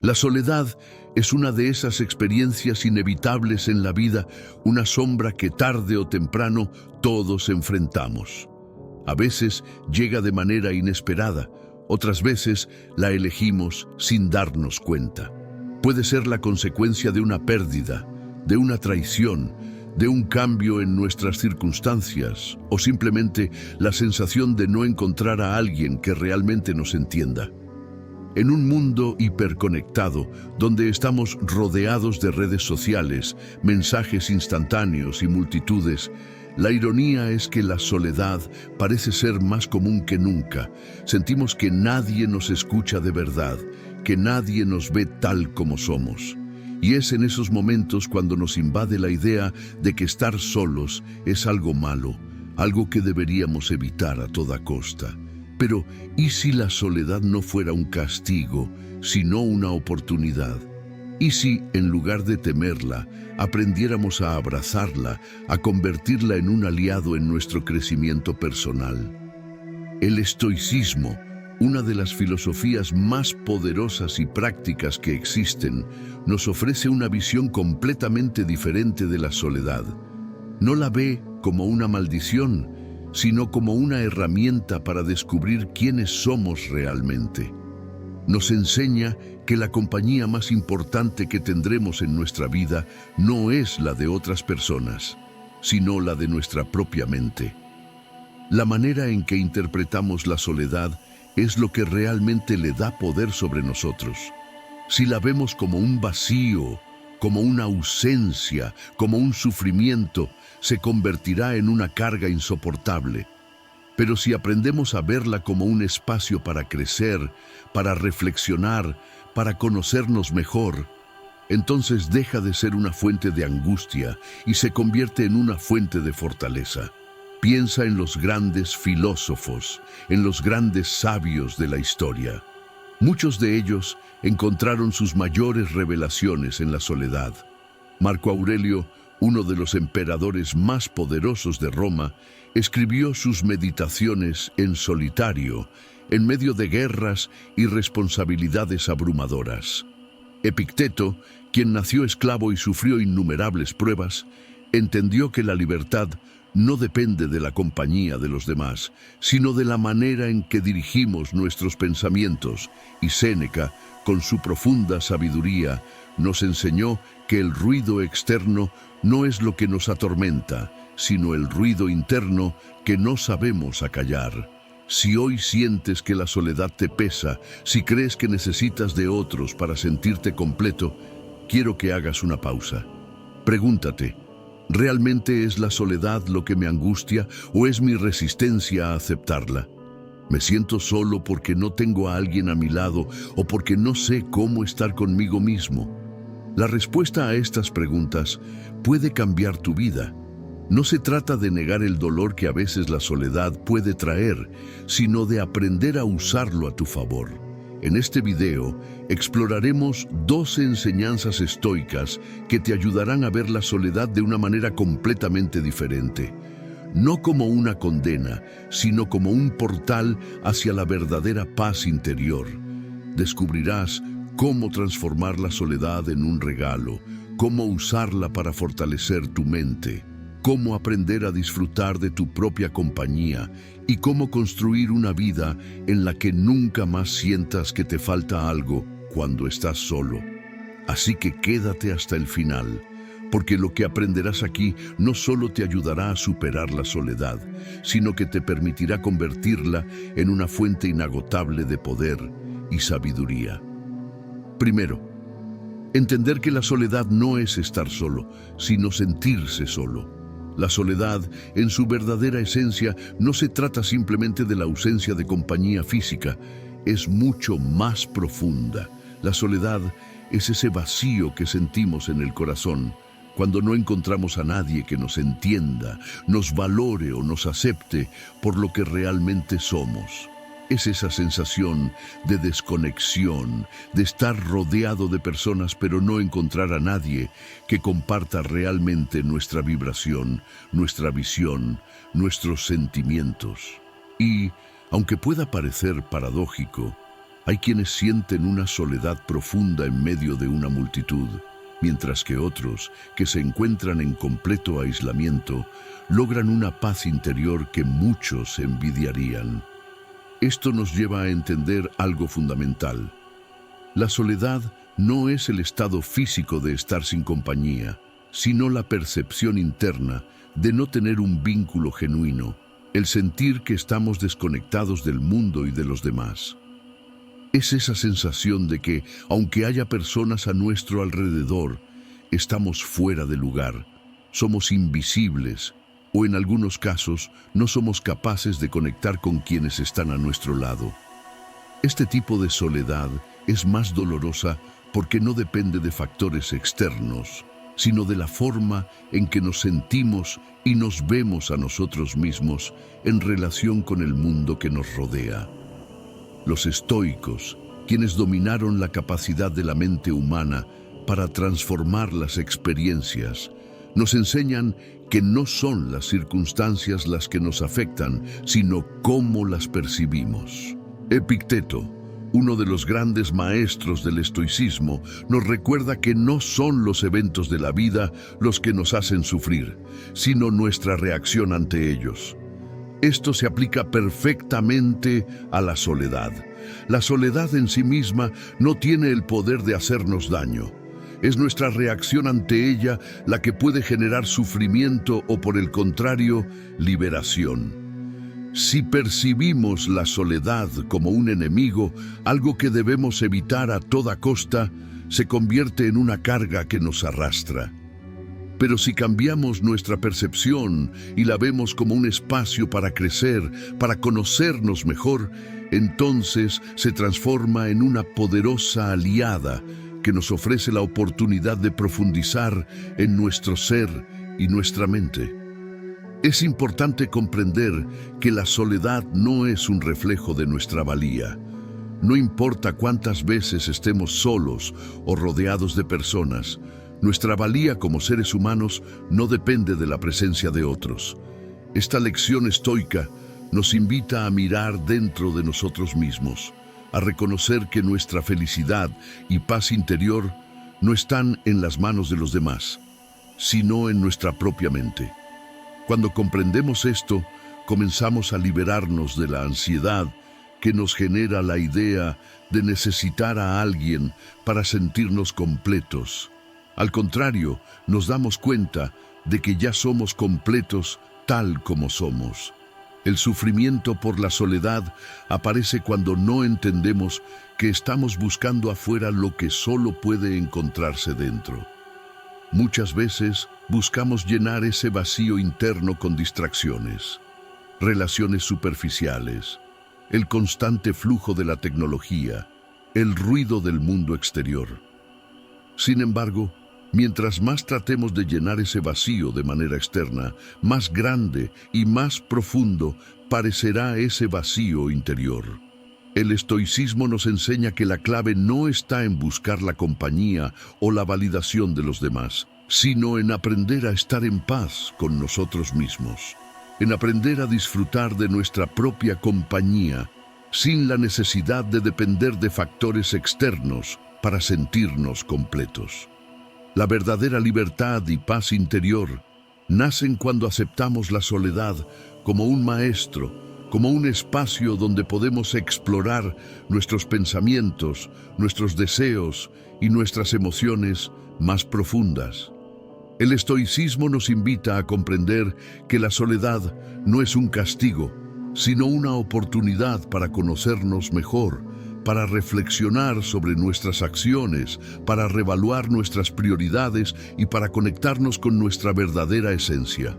La soledad es una de esas experiencias inevitables en la vida, una sombra que tarde o temprano todos enfrentamos. A veces llega de manera inesperada, otras veces la elegimos sin darnos cuenta. Puede ser la consecuencia de una pérdida, de una traición, de un cambio en nuestras circunstancias o simplemente la sensación de no encontrar a alguien que realmente nos entienda. En un mundo hiperconectado, donde estamos rodeados de redes sociales, mensajes instantáneos y multitudes, la ironía es que la soledad parece ser más común que nunca. Sentimos que nadie nos escucha de verdad, que nadie nos ve tal como somos. Y es en esos momentos cuando nos invade la idea de que estar solos es algo malo, algo que deberíamos evitar a toda costa. Pero, ¿y si la soledad no fuera un castigo, sino una oportunidad? ¿Y si, en lugar de temerla, aprendiéramos a abrazarla, a convertirla en un aliado en nuestro crecimiento personal? El estoicismo, una de las filosofías más poderosas y prácticas que existen, nos ofrece una visión completamente diferente de la soledad. No la ve como una maldición, sino como una herramienta para descubrir quiénes somos realmente. Nos enseña que la compañía más importante que tendremos en nuestra vida no es la de otras personas, sino la de nuestra propia mente. La manera en que interpretamos la soledad es lo que realmente le da poder sobre nosotros. Si la vemos como un vacío, como una ausencia, como un sufrimiento, se convertirá en una carga insoportable. Pero si aprendemos a verla como un espacio para crecer, para reflexionar, para conocernos mejor, entonces deja de ser una fuente de angustia y se convierte en una fuente de fortaleza. Piensa en los grandes filósofos, en los grandes sabios de la historia. Muchos de ellos encontraron sus mayores revelaciones en la soledad. Marco Aurelio, uno de los emperadores más poderosos de Roma, escribió sus meditaciones en solitario, en medio de guerras y responsabilidades abrumadoras. Epicteto, quien nació esclavo y sufrió innumerables pruebas, entendió que la libertad no depende de la compañía de los demás, sino de la manera en que dirigimos nuestros pensamientos, y Séneca, con su profunda sabiduría, nos enseñó que el ruido externo no es lo que nos atormenta, sino el ruido interno que no sabemos acallar. Si hoy sientes que la soledad te pesa, si crees que necesitas de otros para sentirte completo, quiero que hagas una pausa. Pregúntate, ¿realmente es la soledad lo que me angustia o es mi resistencia a aceptarla? ¿Me siento solo porque no tengo a alguien a mi lado o porque no sé cómo estar conmigo mismo? La respuesta a estas preguntas puede cambiar tu vida. No se trata de negar el dolor que a veces la soledad puede traer, sino de aprender a usarlo a tu favor. En este video exploraremos 12 enseñanzas estoicas que te ayudarán a ver la soledad de una manera completamente diferente. No como una condena, sino como un portal hacia la verdadera paz interior. Descubrirás cómo transformar la soledad en un regalo, cómo usarla para fortalecer tu mente, cómo aprender a disfrutar de tu propia compañía y cómo construir una vida en la que nunca más sientas que te falta algo cuando estás solo. Así que quédate hasta el final, porque lo que aprenderás aquí no solo te ayudará a superar la soledad, sino que te permitirá convertirla en una fuente inagotable de poder y sabiduría. Primero, entender que la soledad no es estar solo, sino sentirse solo. La soledad, en su verdadera esencia, no se trata simplemente de la ausencia de compañía física, es mucho más profunda. La soledad es ese vacío que sentimos en el corazón cuando no encontramos a nadie que nos entienda, nos valore o nos acepte por lo que realmente somos. Es esa sensación de desconexión, de estar rodeado de personas pero no encontrar a nadie que comparta realmente nuestra vibración, nuestra visión, nuestros sentimientos. Y, aunque pueda parecer paradójico, Hay quienes sienten una soledad profunda en medio de una multitud, mientras que otros, que se encuentran en completo aislamiento, logran una paz interior que muchos envidiarían. Esto nos lleva a entender algo fundamental. La soledad no es el estado físico de estar sin compañía, sino la percepción interna de no tener un vínculo genuino, el sentir que estamos desconectados del mundo y de los demás. Es esa sensación de que, aunque haya personas a nuestro alrededor, estamos fuera de lugar, somos invisibles, o en algunos casos no somos capaces de conectar con quienes están a nuestro lado. Este tipo de soledad es más dolorosa porque no depende de factores externos, sino de la forma en que nos sentimos y nos vemos a nosotros mismos en relación con el mundo que nos rodea. Los estoicos, quienes dominaron la capacidad de la mente humana para transformar las experiencias, nos enseñan que no son las circunstancias las que nos afectan, sino cómo las percibimos. Epicteto, uno de los grandes maestros del estoicismo, nos recuerda que no son los eventos de la vida los que nos hacen sufrir, sino nuestra reacción ante ellos. Esto se aplica perfectamente a la soledad. La soledad en sí misma no tiene el poder de hacernos daño. Es nuestra reacción ante ella la que puede generar sufrimiento o, por el contrario, liberación. Si percibimos la soledad como un enemigo, algo que debemos evitar a toda costa, se convierte en una carga que nos arrastra. Pero si cambiamos nuestra percepción y la vemos como un espacio para crecer, para conocernos mejor, entonces se transforma en una poderosa aliada que nos ofrece la oportunidad de profundizar en nuestro ser y nuestra mente. Es importante comprender que la soledad no es un reflejo de nuestra valía. No importa cuántas veces estemos solos o rodeados de personas, nuestra valía como seres humanos no depende de la presencia de otros. Esta lección estoica nos invita a mirar dentro de nosotros mismos, a reconocer que nuestra felicidad y paz interior no están en las manos de los demás, sino en nuestra propia mente. Cuando comprendemos esto, comenzamos a liberarnos de la ansiedad que nos genera la idea de necesitar a alguien para sentirnos completos. Al contrario, nos damos cuenta de que ya somos completos tal como somos. El sufrimiento por la soledad aparece cuando no entendemos que estamos buscando afuera lo que solo puede encontrarse dentro. Muchas veces buscamos llenar ese vacío interno con distracciones, relaciones superficiales, el constante flujo de la tecnología, el ruido del mundo exterior. Sin embargo, mientras más tratemos de llenar ese vacío de manera externa, más grande y más profundo parecerá ese vacío interior. El estoicismo nos enseña que la clave no está en buscar la compañía o la validación de los demás, sino en aprender a estar en paz con nosotros mismos, en aprender a disfrutar de nuestra propia compañía, sin la necesidad de depender de factores externos para sentirnos completos. La verdadera libertad y paz interior nacen cuando aceptamos la soledad como un maestro, como un espacio donde podemos explorar nuestros pensamientos, nuestros deseos y nuestras emociones más profundas. El estoicismo nos invita a comprender que la soledad no es un castigo, sino una oportunidad para conocernos mejor, para reflexionar sobre nuestras acciones, para reevaluar nuestras prioridades y para conectarnos con nuestra verdadera esencia.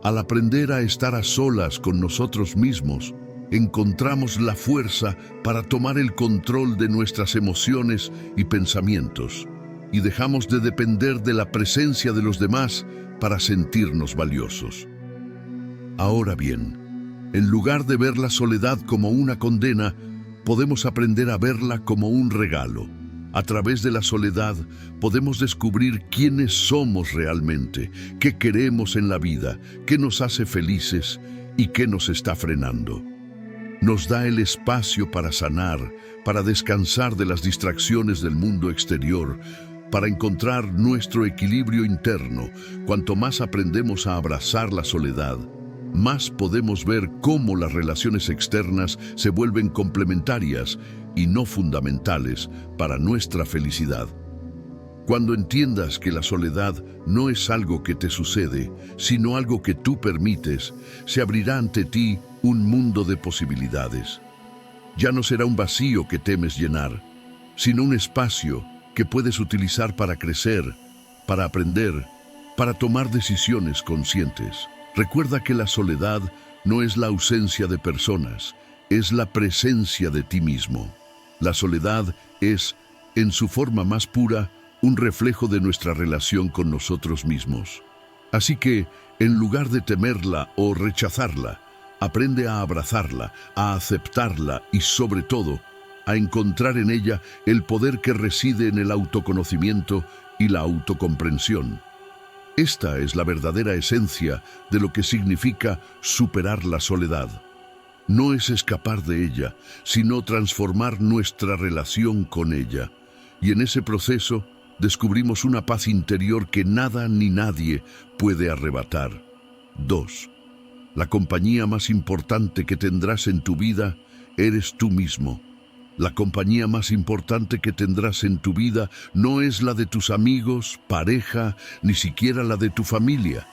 Al aprender a estar a solas con nosotros mismos, encontramos la fuerza para tomar el control de nuestras emociones y pensamientos, y dejamos de depender de la presencia de los demás para sentirnos valiosos. Ahora bien, en lugar de ver la soledad como una condena, podemos aprender a verla como un regalo. A través de la soledad podemos descubrir quiénes somos realmente, qué queremos en la vida, qué nos hace felices y qué nos está frenando. Nos da el espacio para sanar, para descansar de las distracciones del mundo exterior, para encontrar nuestro equilibrio interno. Cuanto más aprendemos a abrazar la soledad, más podemos ver cómo las relaciones externas se vuelven complementarias y no fundamentales para nuestra felicidad. Cuando entiendas que la soledad no es algo que te sucede, sino algo que tú permites, se abrirá ante ti un mundo de posibilidades. Ya no será un vacío que temes llenar, sino un espacio que puedes utilizar para crecer, para aprender, para tomar decisiones conscientes. Recuerda que la soledad no es la ausencia de personas, es la presencia de ti mismo. La soledad es, en su forma más pura, un reflejo de nuestra relación con nosotros mismos. Así que, en lugar de temerla o rechazarla, aprende a abrazarla, a aceptarla y, sobre todo, a encontrar en ella el poder que reside en el autoconocimiento y la autocomprensión. Esta es la verdadera esencia de lo que significa superar la soledad. No es escapar de ella, sino transformar nuestra relación con ella. Y en ese proceso descubrimos una paz interior que nada ni nadie puede arrebatar. 2. La compañía más importante que tendrás en tu vida eres tú mismo. La compañía más importante que tendrás en tu vida no es la de tus amigos, pareja, ni siquiera la de tu familia.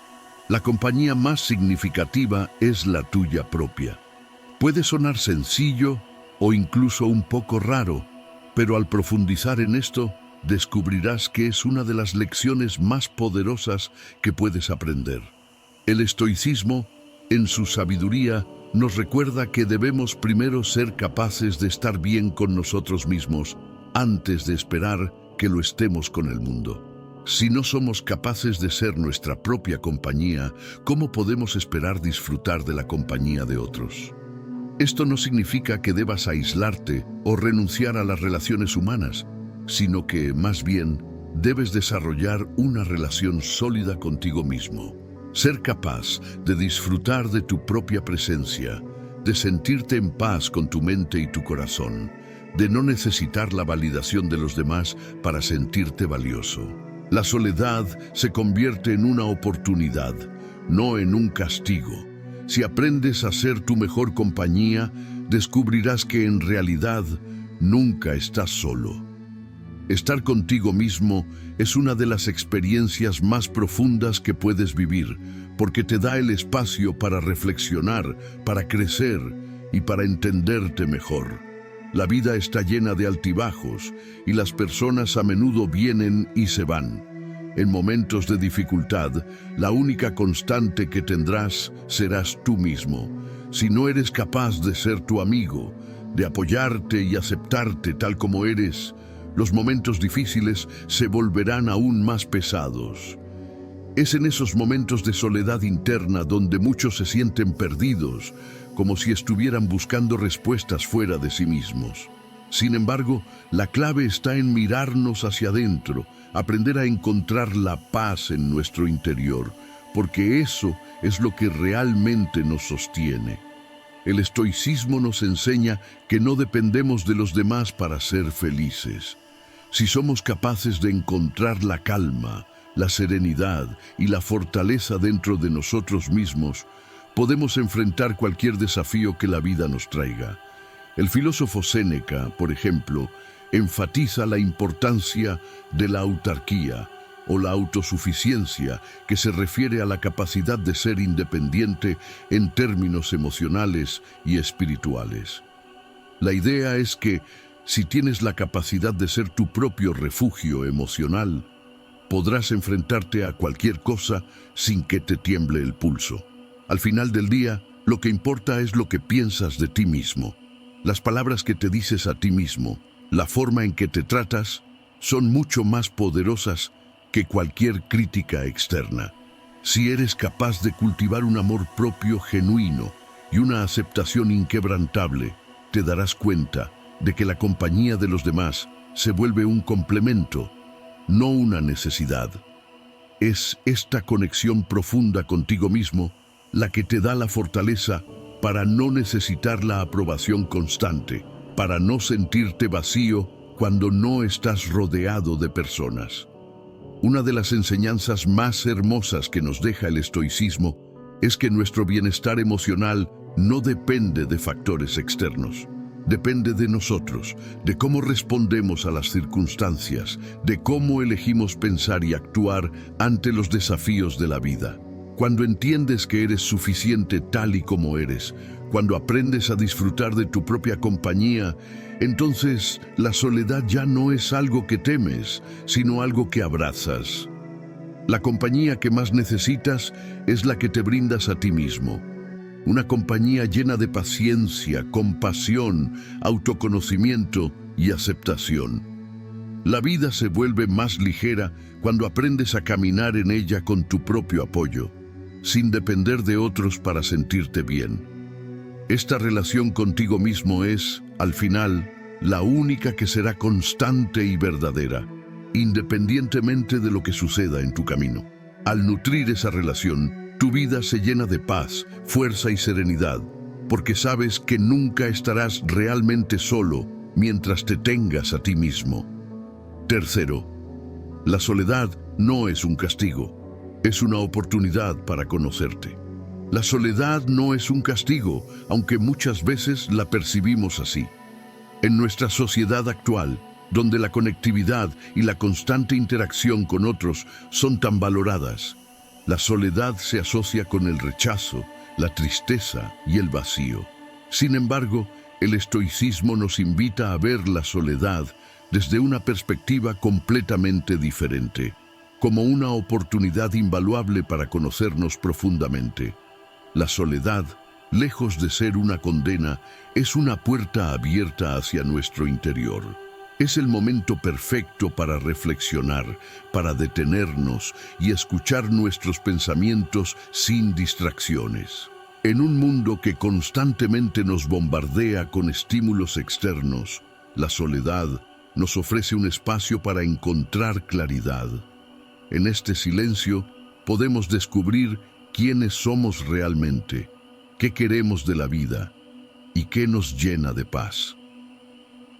La compañía más significativa es la tuya propia. Puede sonar sencillo o incluso un poco raro, pero al profundizar en esto, descubrirás que es una de las lecciones más poderosas que puedes aprender. El estoicismo, en su sabiduría, nos recuerda que debemos primero ser capaces de estar bien con nosotros mismos antes de esperar que lo estemos con el mundo. Si no somos capaces de ser nuestra propia compañía, ¿cómo podemos esperar disfrutar de la compañía de otros? Esto no significa que debas aislarte o renunciar a las relaciones humanas, sino que, más bien, debes desarrollar una relación sólida contigo mismo. Ser capaz de disfrutar de tu propia presencia, de sentirte en paz con tu mente y tu corazón, de no necesitar la validación de los demás para sentirte valioso. La soledad se convierte en una oportunidad, no en un castigo. Si aprendes a ser tu mejor compañía, descubrirás que en realidad nunca estás solo. Estar contigo mismo es una de las experiencias más profundas que puedes vivir, porque te da el espacio para reflexionar, para crecer y para entenderte mejor. La vida está llena de altibajos y las personas a menudo vienen y se van. En momentos de dificultad, la única constante que tendrás serás tú mismo. Si no eres capaz de ser tu amigo, de apoyarte y aceptarte tal como eres, los momentos difíciles se volverán aún más pesados. Es en esos momentos de soledad interna donde muchos se sienten perdidos, como si estuvieran buscando respuestas fuera de sí mismos. Sin embargo, la clave está en mirarnos hacia adentro, aprender a encontrar la paz en nuestro interior, porque eso es lo que realmente nos sostiene. El estoicismo nos enseña que no dependemos de los demás para ser felices. Si somos capaces de encontrar la calma, la serenidad y la fortaleza dentro de nosotros mismos, podemos enfrentar cualquier desafío que la vida nos traiga. El filósofo Séneca, por ejemplo, enfatiza la importancia de la autarquía o la autosuficiencia, que se refiere a la capacidad de ser independiente en términos emocionales y espirituales. La idea es que, si tienes la capacidad de ser tu propio refugio emocional, podrás enfrentarte a cualquier cosa sin que te tiemble el pulso. Al final del día, lo que importa es lo que piensas de ti mismo. Las palabras que te dices a ti mismo, la forma en que te tratas, son mucho más poderosas que cualquier crítica externa. Si eres capaz de cultivar un amor propio genuino y una aceptación inquebrantable, te darás cuenta de que la compañía de los demás se vuelve un complemento, no una necesidad. Es esta conexión profunda contigo mismo la que te da la fortaleza para no necesitar la aprobación constante, para no sentirte vacío cuando no estás rodeado de personas. Una de las enseñanzas más hermosas que nos deja el estoicismo es que nuestro bienestar emocional no depende de factores externos. Depende de nosotros, de cómo respondemos a las circunstancias, de cómo elegimos pensar y actuar ante los desafíos de la vida. Cuando entiendes que eres suficiente tal y como eres, cuando aprendes a disfrutar de tu propia compañía, entonces la soledad ya no es algo que temes, sino algo que abrazas. La compañía que más necesitas es la que te brindas a ti mismo. Una compañía llena de paciencia, compasión, autoconocimiento y aceptación. La vida se vuelve más ligera cuando aprendes a caminar en ella con tu propio apoyo, sin depender de otros para sentirte bien. Esta relación contigo mismo es, al final, la única que será constante y verdadera, independientemente de lo que suceda en tu camino. Al nutrir esa relación, tu vida se llena de paz, fuerza y serenidad, porque sabes que nunca estarás realmente solo mientras te tengas a ti mismo. Tercero, la soledad no es un castigo, es una oportunidad para conocerte. La soledad no es un castigo, aunque muchas veces la percibimos así. En nuestra sociedad actual, donde la conectividad y la constante interacción con otros son tan valoradas, la soledad se asocia con el rechazo, la tristeza y el vacío. Sin embargo, el estoicismo nos invita a ver la soledad desde una perspectiva completamente diferente, como una oportunidad invaluable para conocernos profundamente. La soledad, lejos de ser una condena, es una puerta abierta hacia nuestro interior. Es el momento perfecto para reflexionar, para detenernos y escuchar nuestros pensamientos sin distracciones. En un mundo que constantemente nos bombardea con estímulos externos, la soledad nos ofrece un espacio para encontrar claridad. En este silencio podemos descubrir quiénes somos realmente, qué queremos de la vida y qué nos llena de paz.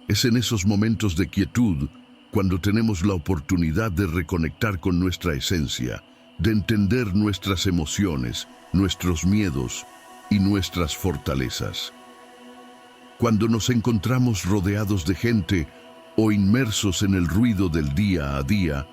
Es en esos momentos de quietud cuando tenemos la oportunidad de reconectar con nuestra esencia, de entender nuestras emociones, nuestros miedos y nuestras fortalezas. Cuando nos encontramos rodeados de gente o inmersos en el ruido del día a día,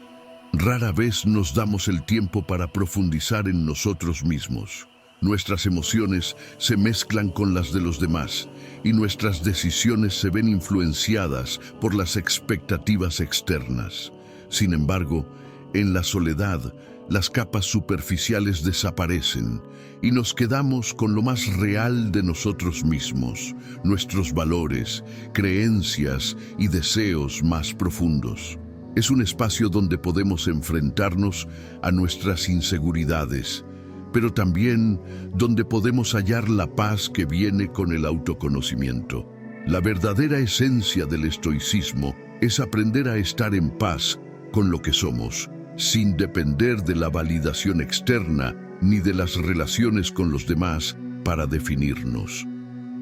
rara vez nos damos el tiempo para profundizar en nosotros mismos. Nuestras emociones se mezclan con las de los demás y nuestras decisiones se ven influenciadas por las expectativas externas. Sin embargo, en la soledad, las capas superficiales desaparecen y nos quedamos con lo más real de nosotros mismos, nuestros valores, creencias y deseos más profundos. Es un espacio donde podemos enfrentarnos a nuestras inseguridades, pero también donde podemos hallar la paz que viene con el autoconocimiento. La verdadera esencia del estoicismo es aprender a estar en paz con lo que somos, sin depender de la validación externa ni de las relaciones con los demás para definirnos.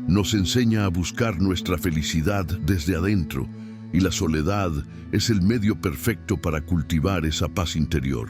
Nos enseña a buscar nuestra felicidad desde adentro, y la soledad es el medio perfecto para cultivar esa paz interior.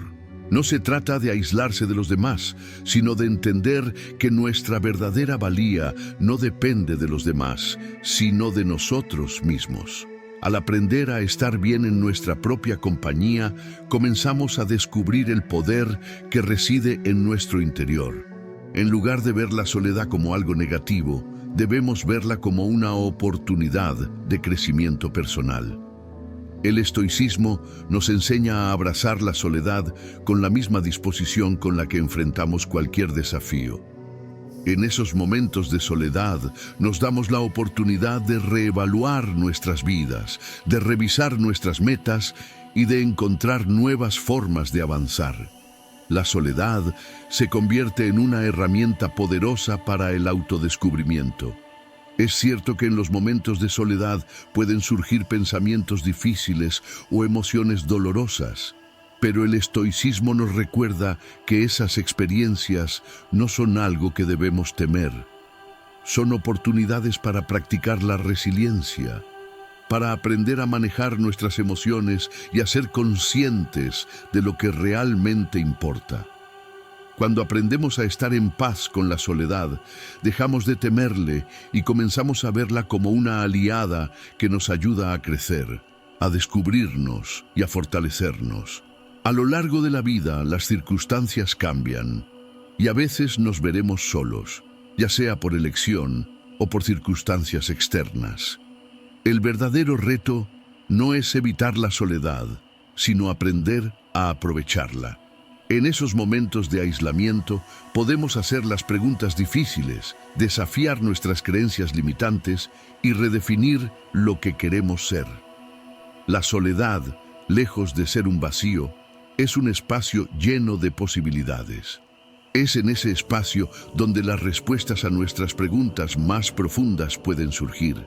No se trata de aislarse de los demás, sino de entender que nuestra verdadera valía no depende de los demás, sino de nosotros mismos. Al aprender a estar bien en nuestra propia compañía, comenzamos a descubrir el poder que reside en nuestro interior. En lugar de ver la soledad como algo negativo, debemos verla como una oportunidad de crecimiento personal. El estoicismo nos enseña a abrazar la soledad con la misma disposición con la que enfrentamos cualquier desafío. En esos momentos de soledad nos damos la oportunidad de reevaluar nuestras vidas, de revisar nuestras metas y de encontrar nuevas formas de avanzar. La soledad se convierte en una herramienta poderosa para el autodescubrimiento. Es cierto que en los momentos de soledad pueden surgir pensamientos difíciles o emociones dolorosas, pero el estoicismo nos recuerda que esas experiencias no son algo que debemos temer. son oportunidades para practicar la resiliencia, para aprender a manejar nuestras emociones y a ser conscientes de lo que realmente importa. Cuando aprendemos a estar en paz con la soledad, dejamos de temerle y comenzamos a verla como una aliada que nos ayuda a crecer, a descubrirnos y a fortalecernos. A lo largo de la vida, las circunstancias cambian y a veces nos veremos solos, ya sea por elección o por circunstancias externas. El verdadero reto no es evitar la soledad, sino aprender a aprovecharla. En esos momentos de aislamiento podemos hacer las preguntas difíciles, desafiar nuestras creencias limitantes y redefinir lo que queremos ser. La soledad, lejos de ser un vacío, es un espacio lleno de posibilidades. Es en ese espacio donde las respuestas a nuestras preguntas más profundas pueden surgir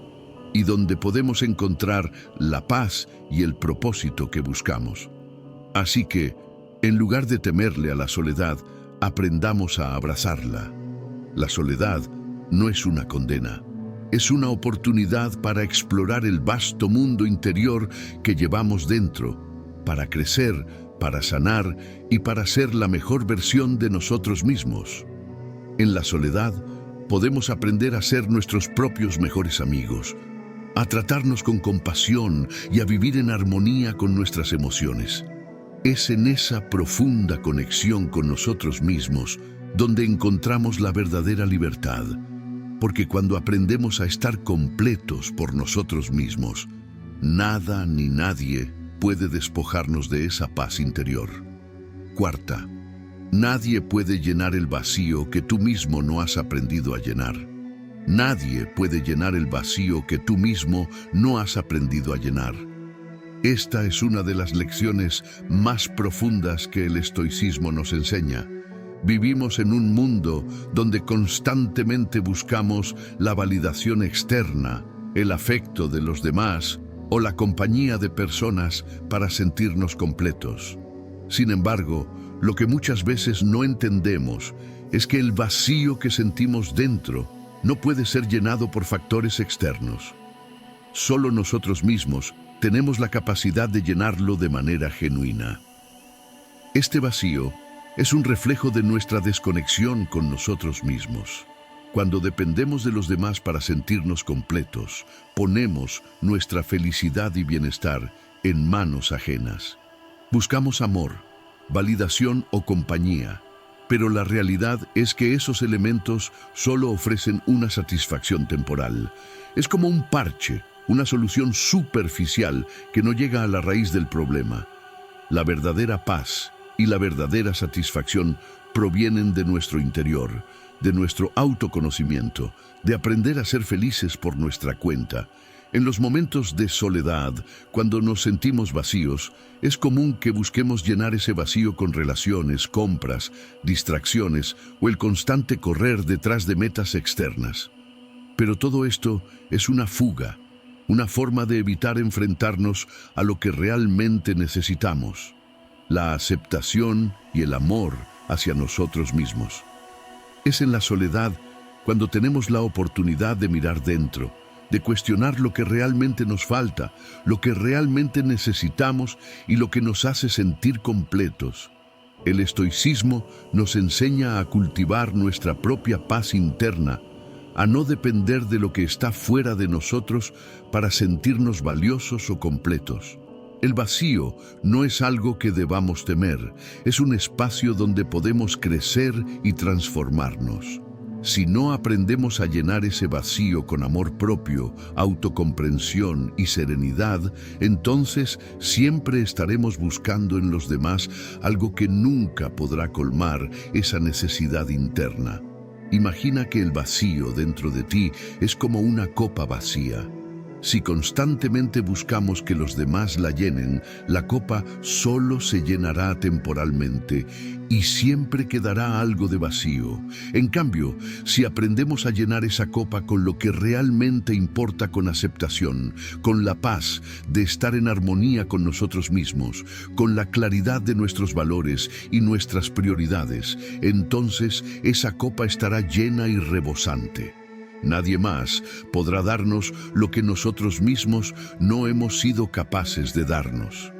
y donde podemos encontrar la paz y el propósito que buscamos. Así que, en lugar de temerle a la soledad, aprendamos a abrazarla. La soledad no es una condena, es una oportunidad para explorar el vasto mundo interior que llevamos dentro, para crecer, para sanar y para ser la mejor versión de nosotros mismos. En la soledad podemos aprender a ser nuestros propios mejores amigos, a tratarnos con compasión y a vivir en armonía con nuestras emociones. Es en esa profunda conexión con nosotros mismos donde encontramos la verdadera libertad, porque cuando aprendemos a estar completos por nosotros mismos, nada ni nadie puede despojarnos de esa paz interior. Cuarta, nadie puede llenar el vacío que tú mismo no has aprendido a llenar. Nadie puede llenar el vacío que tú mismo no has aprendido a llenar. Esta es una de las lecciones más profundas que el estoicismo nos enseña. Vivimos en un mundo donde constantemente buscamos la validación externa, el afecto de los demás o la compañía de personas para sentirnos completos. Sin embargo, lo que muchas veces no entendemos es que el vacío que sentimos dentro no puede ser llenado por factores externos. Solo nosotros mismos tenemos la capacidad de llenarlo de manera genuina. Este vacío es un reflejo de nuestra desconexión con nosotros mismos. Cuando dependemos de los demás para sentirnos completos, ponemos nuestra felicidad y bienestar en manos ajenas. Buscamos amor, validación o compañía, pero la realidad es que esos elementos solo ofrecen una satisfacción temporal. Es como un parche, una solución superficial que no llega a la raíz del problema. La verdadera paz y la verdadera satisfacción provienen de nuestro interior, de nuestro autoconocimiento, de aprender a ser felices por nuestra cuenta. En los momentos de soledad, cuando nos sentimos vacíos, es común que busquemos llenar ese vacío con relaciones, compras, distracciones o el constante correr detrás de metas externas. Pero todo esto es una fuga, una forma de evitar enfrentarnos a lo que realmente necesitamos, la aceptación y el amor hacia nosotros mismos. Es en la soledad cuando tenemos la oportunidad de mirar dentro, de cuestionar lo que realmente nos falta, lo que realmente necesitamos y lo que nos hace sentir completos. El estoicismo nos enseña a cultivar nuestra propia paz interna, a no depender de lo que está fuera de nosotros para sentirnos valiosos o completos. El vacío no es algo que debamos temer, es un espacio donde podemos crecer y transformarnos. Si no aprendemos a llenar ese vacío con amor propio, autocomprensión y serenidad, entonces siempre estaremos buscando en los demás algo que nunca podrá colmar esa necesidad interna. Imagina que el vacío dentro de ti es como una copa vacía. Si constantemente buscamos que los demás la llenen, la copa solo se llenará temporalmente y siempre quedará algo de vacío. En cambio, si aprendemos a llenar esa copa con lo que realmente importa, con aceptación, con la paz de estar en armonía con nosotros mismos, con la claridad de nuestros valores y nuestras prioridades, entonces esa copa estará llena y rebosante. Nadie más podrá darnos lo que nosotros mismos no hemos sido capaces de darnos.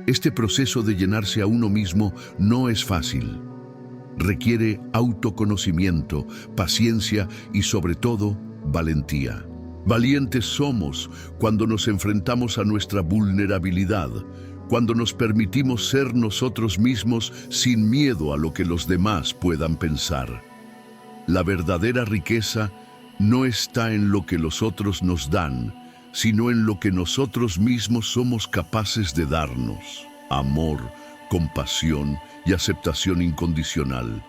Este proceso de llenarse a uno mismo no es fácil. Requiere autoconocimiento, paciencia y, sobre todo, valentía. Valientes somos cuando nos enfrentamos a nuestra vulnerabilidad, cuando nos permitimos ser nosotros mismos sin miedo a lo que los demás puedan pensar. La verdadera riqueza no está en lo que los otros nos dan, sino en lo que nosotros mismos somos capaces de darnos: amor, compasión y aceptación incondicional.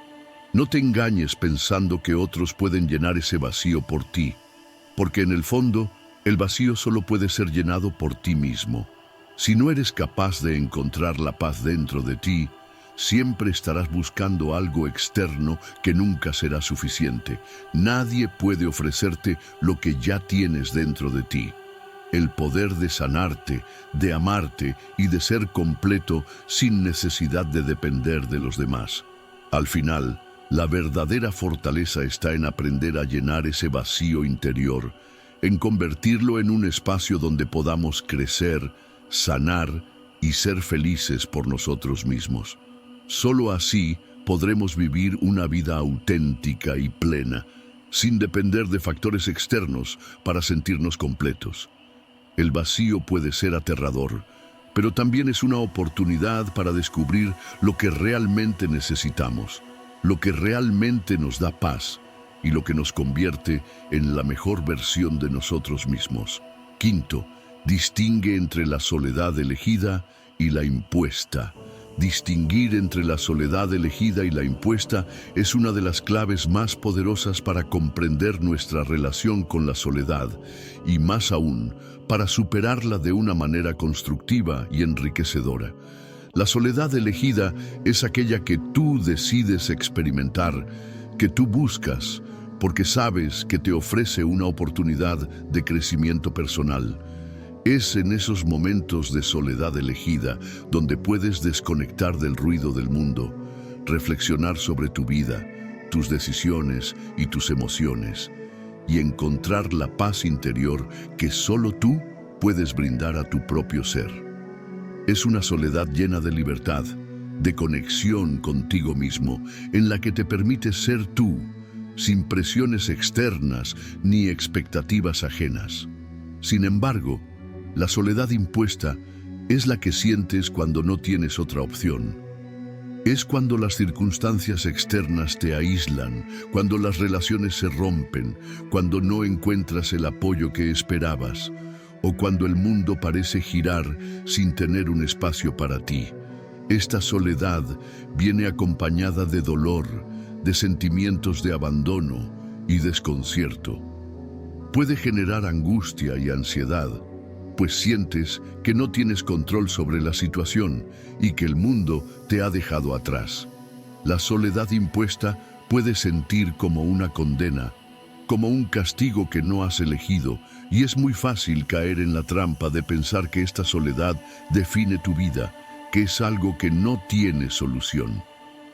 No te engañes pensando que otros pueden llenar ese vacío por ti, porque en el fondo, el vacío solo puede ser llenado por ti mismo. Si no eres capaz de encontrar la paz dentro de ti, siempre estarás buscando algo externo que nunca será suficiente. Nadie puede ofrecerte lo que ya tienes dentro de ti: el poder de sanarte, de amarte y de ser completo sin necesidad de depender de los demás. Al final, la verdadera fortaleza está en aprender a llenar ese vacío interior, en convertirlo en un espacio donde podamos crecer, sanar y ser felices por nosotros mismos. Solo así podremos vivir una vida auténtica y plena, sin depender de factores externos para sentirnos completos. El vacío puede ser aterrador, pero también es una oportunidad para descubrir lo que realmente necesitamos, lo que realmente nos da paz y lo que nos convierte en la mejor versión de nosotros mismos. Quinto, distingue entre la soledad elegida y la impuesta. Distinguir entre la soledad elegida y la impuesta es una de las claves más poderosas para comprender nuestra relación con la soledad y, más aún, para superarla de una manera constructiva y enriquecedora. La soledad elegida es aquella que tú decides experimentar, que tú buscas, porque sabes que te ofrece una oportunidad de crecimiento personal. Es en esos momentos de soledad elegida donde puedes desconectar del ruido del mundo, reflexionar sobre tu vida, tus decisiones y tus emociones, y encontrar la paz interior que solo tú puedes brindar a tu propio ser. Es una soledad llena de libertad, de conexión contigo mismo, en la que te permites ser tú, sin presiones externas ni expectativas ajenas. Sin embargo, la soledad impuesta es la que sientes cuando no tienes otra opción. Es cuando las circunstancias externas te aíslan, cuando las relaciones se rompen, cuando no encuentras el apoyo que esperabas, o cuando el mundo parece girar sin tener un espacio para ti. Esta soledad viene acompañada de dolor, de sentimientos de abandono y desconcierto. Puede generar angustia y ansiedad, pues sientes que no tienes control sobre la situación y que el mundo te ha dejado atrás. La soledad impuesta puede sentir como una condena, como un castigo que no has elegido, y es muy fácil caer en la trampa de pensar que esta soledad define tu vida, que es algo que no tiene solución.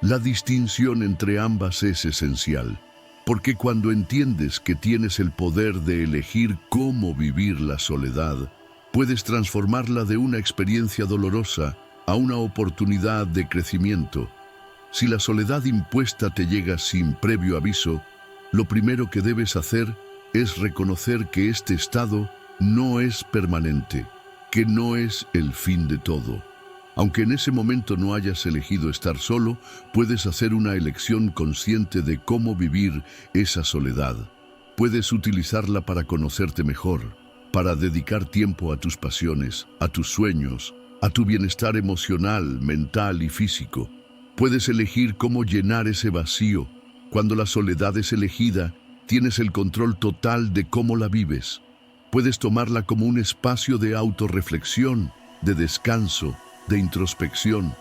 La distinción entre ambas es esencial, porque cuando entiendes que tienes el poder de elegir cómo vivir la soledad, puedes transformarla de una experiencia dolorosa a una oportunidad de crecimiento. Si la soledad impuesta te llega sin previo aviso, lo primero que debes hacer es reconocer que este estado no es permanente, que no es el fin de todo. Aunque en ese momento no hayas elegido estar solo, puedes hacer una elección consciente de cómo vivir esa soledad. Puedes utilizarla para conocerte mejor, para dedicar tiempo a tus pasiones, a tus sueños, a tu bienestar emocional, mental y físico. Puedes elegir cómo llenar ese vacío. Cuando la soledad es elegida, tienes el control total de cómo la vives. Puedes tomarla como un espacio de autorreflexión, de descanso, de introspección.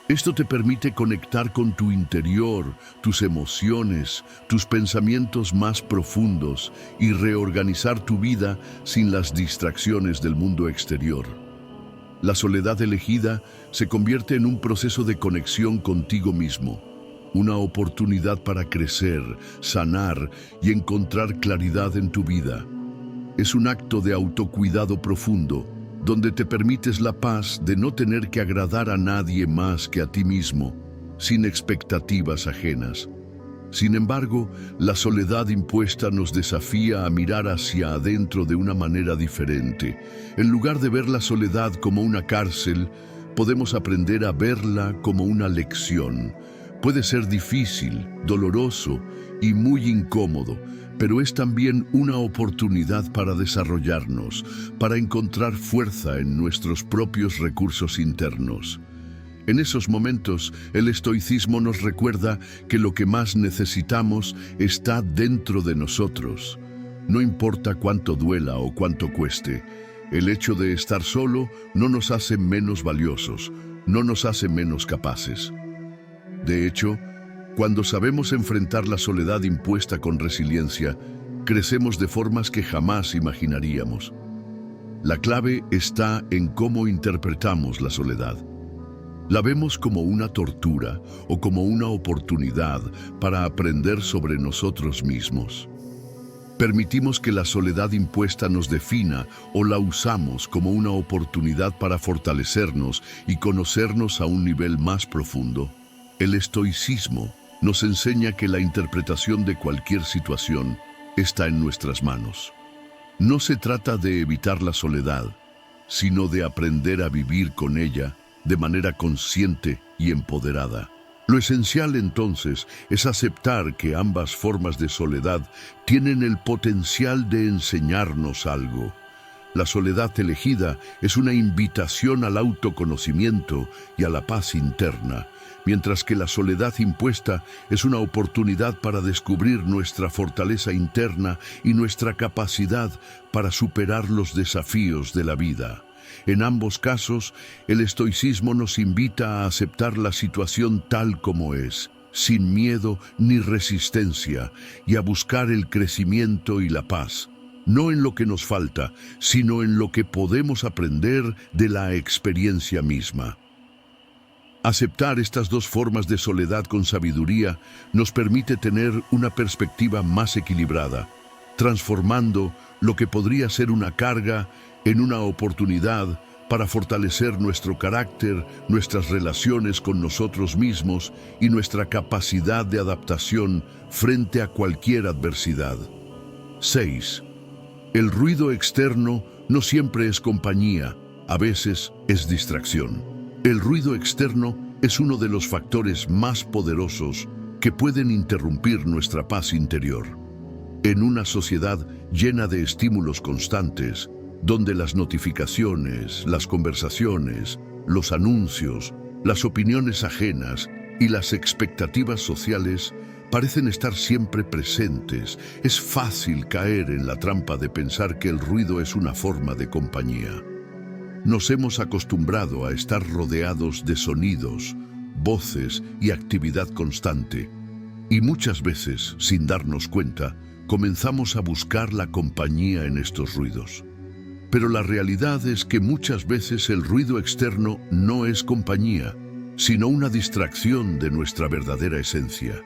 Esto te permite conectar con tu interior, tus emociones, tus pensamientos más profundos y reorganizar tu vida sin las distracciones del mundo exterior. La soledad elegida se convierte en un proceso de conexión contigo mismo. una oportunidad para crecer, sanar y encontrar claridad en tu vida. Es un acto de autocuidado profundo, donde te permites la paz de no tener que agradar a nadie más que a ti mismo, sin expectativas ajenas. Sin embargo, la soledad impuesta nos desafía a mirar hacia adentro de una manera diferente. En lugar de ver la soledad como una cárcel, podemos aprender a verla como una lección. Puede ser difícil, doloroso y muy incómodo, pero es también una oportunidad para desarrollarnos, para encontrar fuerza en nuestros propios recursos internos. En esos momentos, el estoicismo nos recuerda que lo que más necesitamos está dentro de nosotros. No importa cuánto duela o cuánto cueste, el hecho de estar solo no nos hace menos valiosos, no nos hace menos capaces. De hecho, cuando sabemos enfrentar la soledad impuesta con resiliencia, crecemos de formas que jamás imaginaríamos. La clave está en cómo interpretamos la soledad. ¿La vemos como una tortura o como una oportunidad para aprender sobre nosotros mismos? ¿Permitimos que la soledad impuesta nos defina o la usamos como una oportunidad para fortalecernos y conocernos a un nivel más profundo? El estoicismo nos enseña que la interpretación de cualquier situación está en nuestras manos. No se trata de evitar la soledad, sino de aprender a vivir con ella de manera consciente y empoderada. Lo esencial entonces es aceptar que ambas formas de soledad tienen el potencial de enseñarnos algo. La soledad elegida es una invitación al autoconocimiento y a la paz interna, mientras que la soledad impuesta es una oportunidad para descubrir nuestra fortaleza interna y nuestra capacidad para superar los desafíos de la vida. En ambos casos, el estoicismo nos invita a aceptar la situación tal como es, sin miedo ni resistencia, y a buscar el crecimiento y la paz, no en lo que nos falta, sino en lo que podemos aprender de la experiencia misma. Aceptar estas dos formas de soledad con sabiduría nos permite tener una perspectiva más equilibrada, transformando lo que podría ser una carga en una oportunidad para fortalecer nuestro carácter, nuestras relaciones con nosotros mismos y nuestra capacidad de adaptación frente a cualquier adversidad. 6. El ruido externo no siempre es compañía, a veces es distracción. El ruido externo es uno de los factores más poderosos que pueden interrumpir nuestra paz interior. En una sociedad llena de estímulos constantes, donde las notificaciones, las conversaciones, los anuncios, las opiniones ajenas y las expectativas sociales parecen estar siempre presentes, es fácil caer en la trampa de pensar que el ruido es una forma de compañía. Nos hemos acostumbrado a estar rodeados de sonidos, voces y actividad constante, y muchas veces, sin darnos cuenta, comenzamos a buscar la compañía en estos ruidos. Pero la realidad es que muchas veces el ruido externo no es compañía, sino una distracción de nuestra verdadera esencia.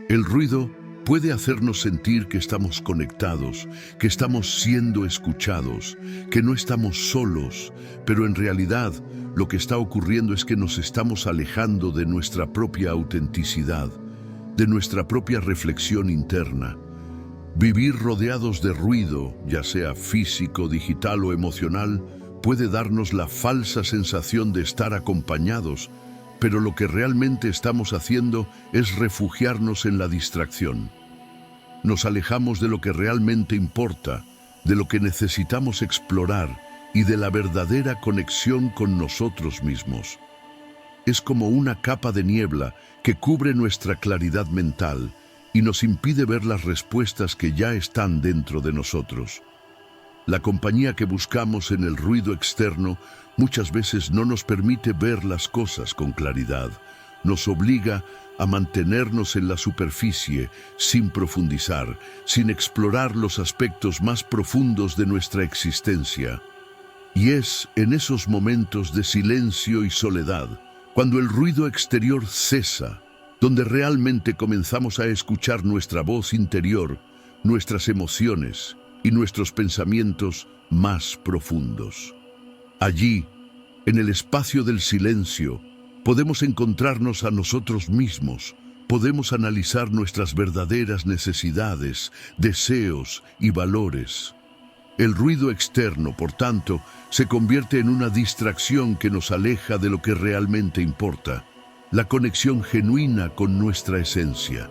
El ruido puede hacernos sentir que estamos conectados, que estamos siendo escuchados, que no estamos solos, pero en realidad lo que está ocurriendo es que nos estamos alejando de nuestra propia autenticidad, de nuestra propia reflexión interna. Vivir rodeados de ruido, ya sea físico, digital o emocional, puede darnos la falsa sensación de estar acompañados, pero lo que realmente estamos haciendo es refugiarnos en la distracción. Nos alejamos de lo que realmente importa, de lo que necesitamos explorar y de la verdadera conexión con nosotros mismos. Es como una capa de niebla que cubre nuestra claridad mental y nos impide ver las respuestas que ya están dentro de nosotros. La compañía que buscamos en el ruido externo muchas veces no nos permite ver las cosas con claridad, nos obliga a mantenernos en la superficie sin profundizar, sin explorar los aspectos más profundos de nuestra existencia. Y es en esos momentos de silencio y soledad, cuando el ruido exterior cesa, donde realmente comenzamos a escuchar nuestra voz interior, nuestras emociones y nuestros pensamientos más profundos. Allí, en el espacio del silencio, podemos encontrarnos a nosotros mismos, podemos analizar nuestras verdaderas necesidades, deseos y valores. El ruido externo, por tanto, se convierte en una distracción que nos aleja de lo que realmente importa, la conexión genuina con nuestra esencia.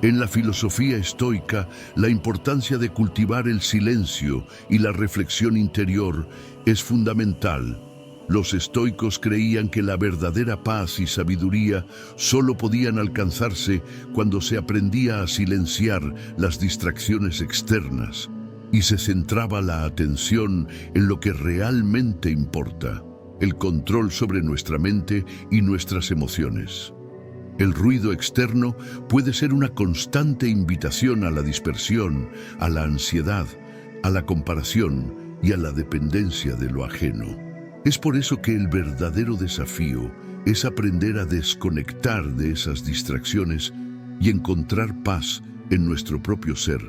En la filosofía estoica, la importancia de cultivar el silencio y la reflexión interior es fundamental. Los estoicos creían que la verdadera paz y sabiduría solo podían alcanzarse cuando se aprendía a silenciar las distracciones externas y se centraba la atención en lo que realmente importa, el control sobre nuestra mente y nuestras emociones. El ruido externo puede ser una constante invitación a la dispersión, a la ansiedad, a la comparación y a la dependencia de lo ajeno. Es por eso que el verdadero desafío es aprender a desconectar de esas distracciones y encontrar paz en nuestro propio ser,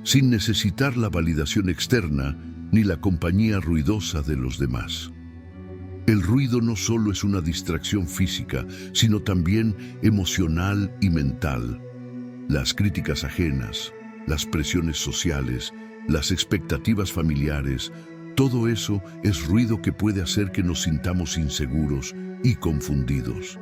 sin necesitar la validación externa ni la compañía ruidosa de los demás. El ruido no solo es una distracción física, sino también emocional y mental. Las críticas ajenas, las presiones sociales, las expectativas familiares, todo eso es ruido que puede hacer que nos sintamos inseguros y confundidos.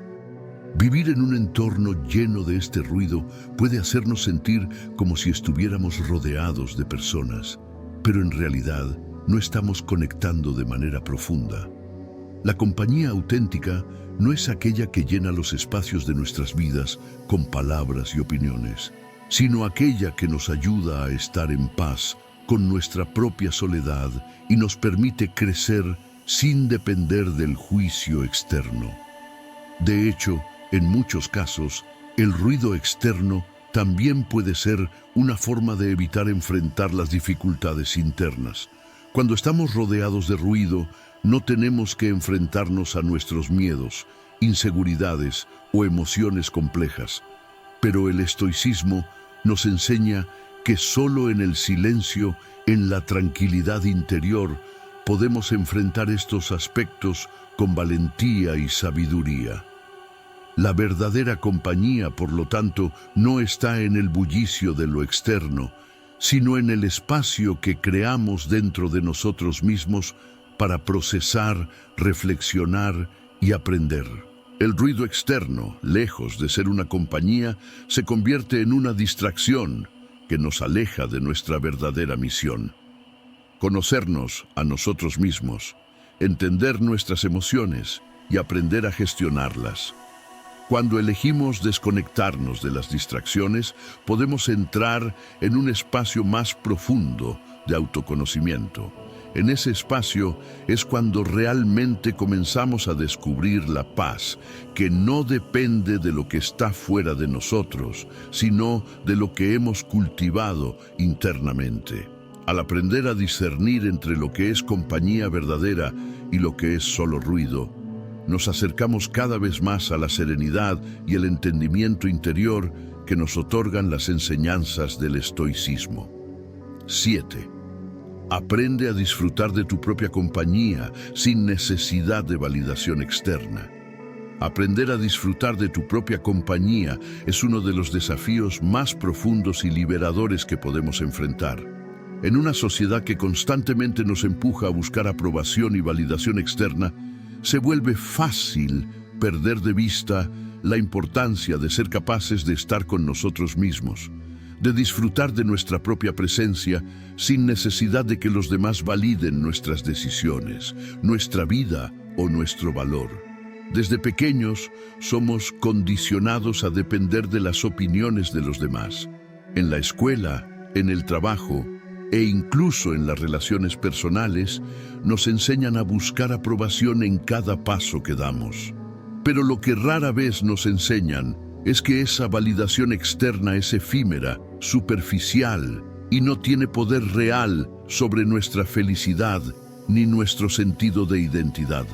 Vivir en un entorno lleno de este ruido puede hacernos sentir como si estuviéramos rodeados de personas, pero en realidad no estamos conectando de manera profunda. La compañía auténtica no es aquella que llena los espacios de nuestras vidas con palabras y opiniones, sino aquella que nos ayuda a estar en paz con nuestra propia soledad y nos permite crecer sin depender del juicio externo. De hecho, en muchos casos, el ruido externo también puede ser una forma de evitar enfrentar las dificultades internas. Cuando estamos rodeados de ruido, no tenemos que enfrentarnos a nuestros miedos, inseguridades o emociones complejas. Pero el estoicismo nos enseña que solo en el silencio, en la tranquilidad interior, podemos enfrentar estos aspectos con valentía y sabiduría. La verdadera compañía, por lo tanto, no está en el bullicio de lo externo, sino en el espacio que creamos dentro de nosotros mismos para procesar, reflexionar y aprender. El ruido externo, lejos de ser una compañía, se convierte en una distracción que nos aleja de nuestra verdadera misión. Conocernos a nosotros mismos, entender nuestras emociones y aprender a gestionarlas. Cuando elegimos desconectarnos de las distracciones, podemos entrar en un espacio más profundo de autoconocimiento. En ese espacio es cuando realmente comenzamos a descubrir la paz, que no depende de lo que está fuera de nosotros, sino de lo que hemos cultivado internamente. Al aprender a discernir entre lo que es compañía verdadera y lo que es solo ruido, nos acercamos cada vez más a la serenidad y el entendimiento interior que nos otorgan las enseñanzas del estoicismo. 7. Aprende a disfrutar de tu propia compañía sin necesidad de validación externa. Aprender a disfrutar de tu propia compañía es uno de los desafíos más profundos y liberadores que podemos enfrentar. En una sociedad que constantemente nos empuja a buscar aprobación y validación externa, se vuelve fácil perder de vista la importancia de ser capaces de estar con nosotros mismos, de disfrutar de nuestra propia presencia sin necesidad de que los demás validen nuestras decisiones, nuestra vida o nuestro valor. Desde pequeños somos condicionados a depender de las opiniones de los demás. En la escuela, en el trabajo e incluso en las relaciones personales, nos enseñan a buscar aprobación en cada paso que damos. Pero lo que rara vez nos enseñan es que esa validación externa es efímera, superficial y no tiene poder real sobre nuestra felicidad ni nuestro sentido de identidad.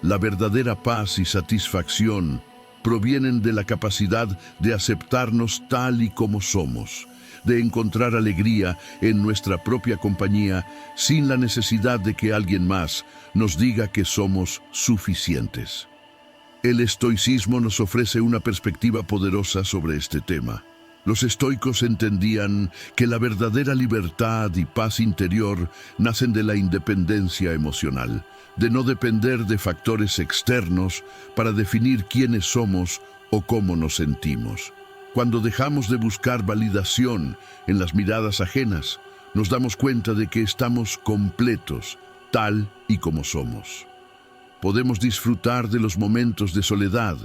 La verdadera paz y satisfacción provienen de la capacidad de aceptarnos tal y como somos, de encontrar alegría en nuestra propia compañía sin la necesidad de que alguien más nos diga que somos suficientes. El estoicismo nos ofrece una perspectiva poderosa sobre este tema. Los estoicos entendían que la verdadera libertad y paz interior nacen de la independencia emocional, de no depender de factores externos para definir quiénes somos o cómo nos sentimos. Cuando dejamos de buscar validación en las miradas ajenas, nos damos cuenta de que estamos completos, tal y como somos. Podemos disfrutar de los momentos de soledad,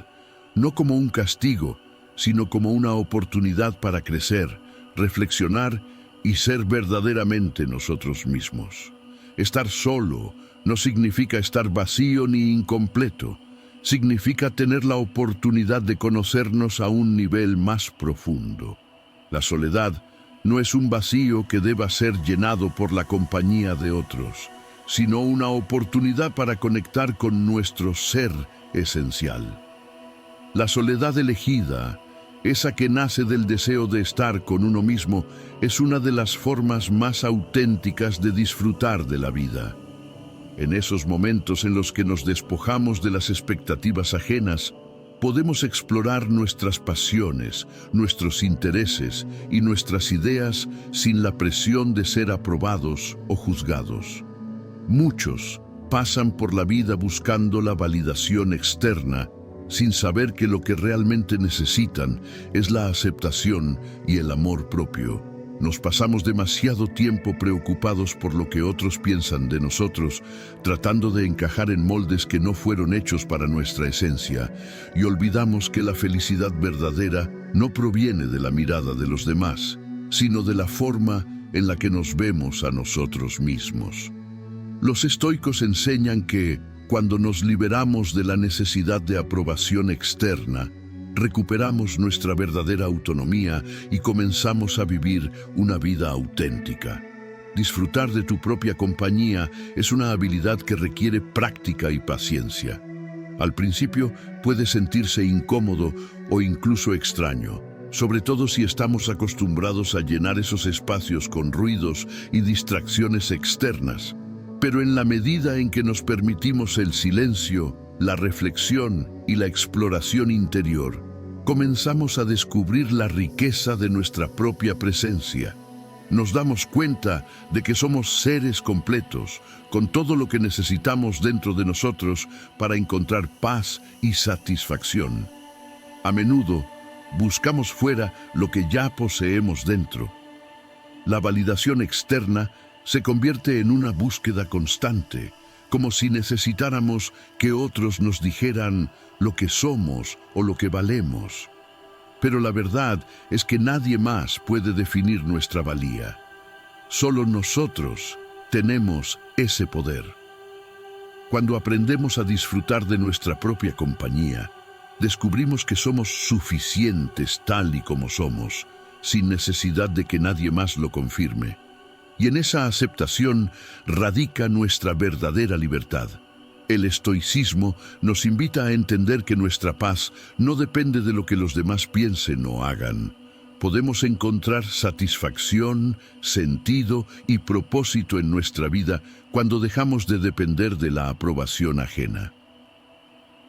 no como un castigo, sino como una oportunidad para crecer, reflexionar y ser verdaderamente nosotros mismos. Estar solo no significa estar vacío ni incompleto, significa tener la oportunidad de conocernos a un nivel más profundo. La soledad no es un vacío que deba ser llenado por la compañía de otros, sino una oportunidad para conectar con nuestro ser esencial. La soledad elegida, esa que nace del deseo de estar con uno mismo, es una de las formas más auténticas de disfrutar de la vida. En esos momentos en los que nos despojamos de las expectativas ajenas, podemos explorar nuestras pasiones, nuestros intereses y nuestras ideas sin la presión de ser aprobados o juzgados. Muchos pasan por la vida buscando la validación externa, sin saber que lo que realmente necesitan es la aceptación y el amor propio. Nos pasamos demasiado tiempo preocupados por lo que otros piensan de nosotros, tratando de encajar en moldes que no fueron hechos para nuestra esencia, y olvidamos que la felicidad verdadera no proviene de la mirada de los demás, sino de la forma en la que nos vemos a nosotros mismos. Los estoicos enseñan que, cuando nos liberamos de la necesidad de aprobación externa, recuperamos nuestra verdadera autonomía y comenzamos a vivir una vida auténtica. Disfrutar de tu propia compañía es una habilidad que requiere práctica y paciencia. Al principio puede sentirse incómodo o incluso extraño, sobre todo si estamos acostumbrados a llenar esos espacios con ruidos y distracciones externas. Pero en la medida en que nos permitimos el silencio, la reflexión y la exploración interior, comenzamos a descubrir la riqueza de nuestra propia presencia. Nos damos cuenta de que somos seres completos, con todo lo que necesitamos dentro de nosotros para encontrar paz y satisfacción. A menudo, buscamos fuera lo que ya poseemos dentro. La validación externa se convierte en una búsqueda constante, como si necesitáramos que otros nos dijeran lo que somos o lo que valemos. Pero la verdad es que nadie más puede definir nuestra valía. Solo nosotros tenemos ese poder. Cuando aprendemos a disfrutar de nuestra propia compañía, descubrimos que somos suficientes tal y como somos, sin necesidad de que nadie más lo confirme. Y en esa aceptación radica nuestra verdadera libertad. El estoicismo nos invita a entender que nuestra paz no depende de lo que los demás piensen o hagan. Podemos encontrar satisfacción, sentido y propósito en nuestra vida cuando dejamos de depender de la aprobación ajena.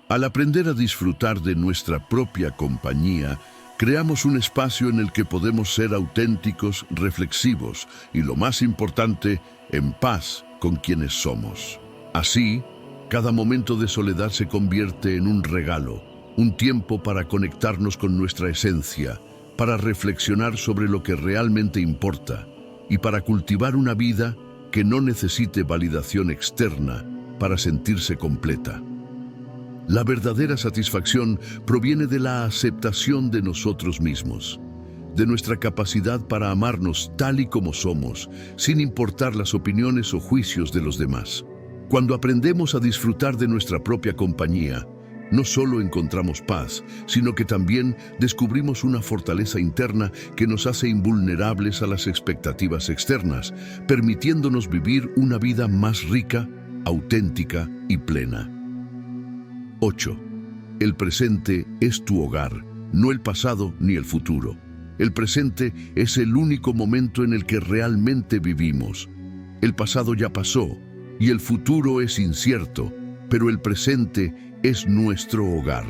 Al aprender a disfrutar de nuestra propia compañía, creamos un espacio en el que podemos ser auténticos, reflexivos y, lo más importante, en paz con quienes somos. Así, cada momento de soledad se convierte en un regalo, un tiempo para conectarnos con nuestra esencia, para reflexionar sobre lo que realmente importa y para cultivar una vida que no necesite validación externa para sentirse completa. La verdadera satisfacción proviene de la aceptación de nosotros mismos, de nuestra capacidad para amarnos tal y como somos, sin importar las opiniones o juicios de los demás. Cuando aprendemos a disfrutar de nuestra propia compañía, no solo encontramos paz, sino que también descubrimos una fortaleza interna que nos hace invulnerables a las expectativas externas, permitiéndonos vivir una vida más rica, auténtica y plena. 8. El presente es tu hogar, no el pasado ni el futuro. El presente es el único momento en el que realmente vivimos. El pasado ya pasó y el futuro es incierto, pero el presente es nuestro hogar,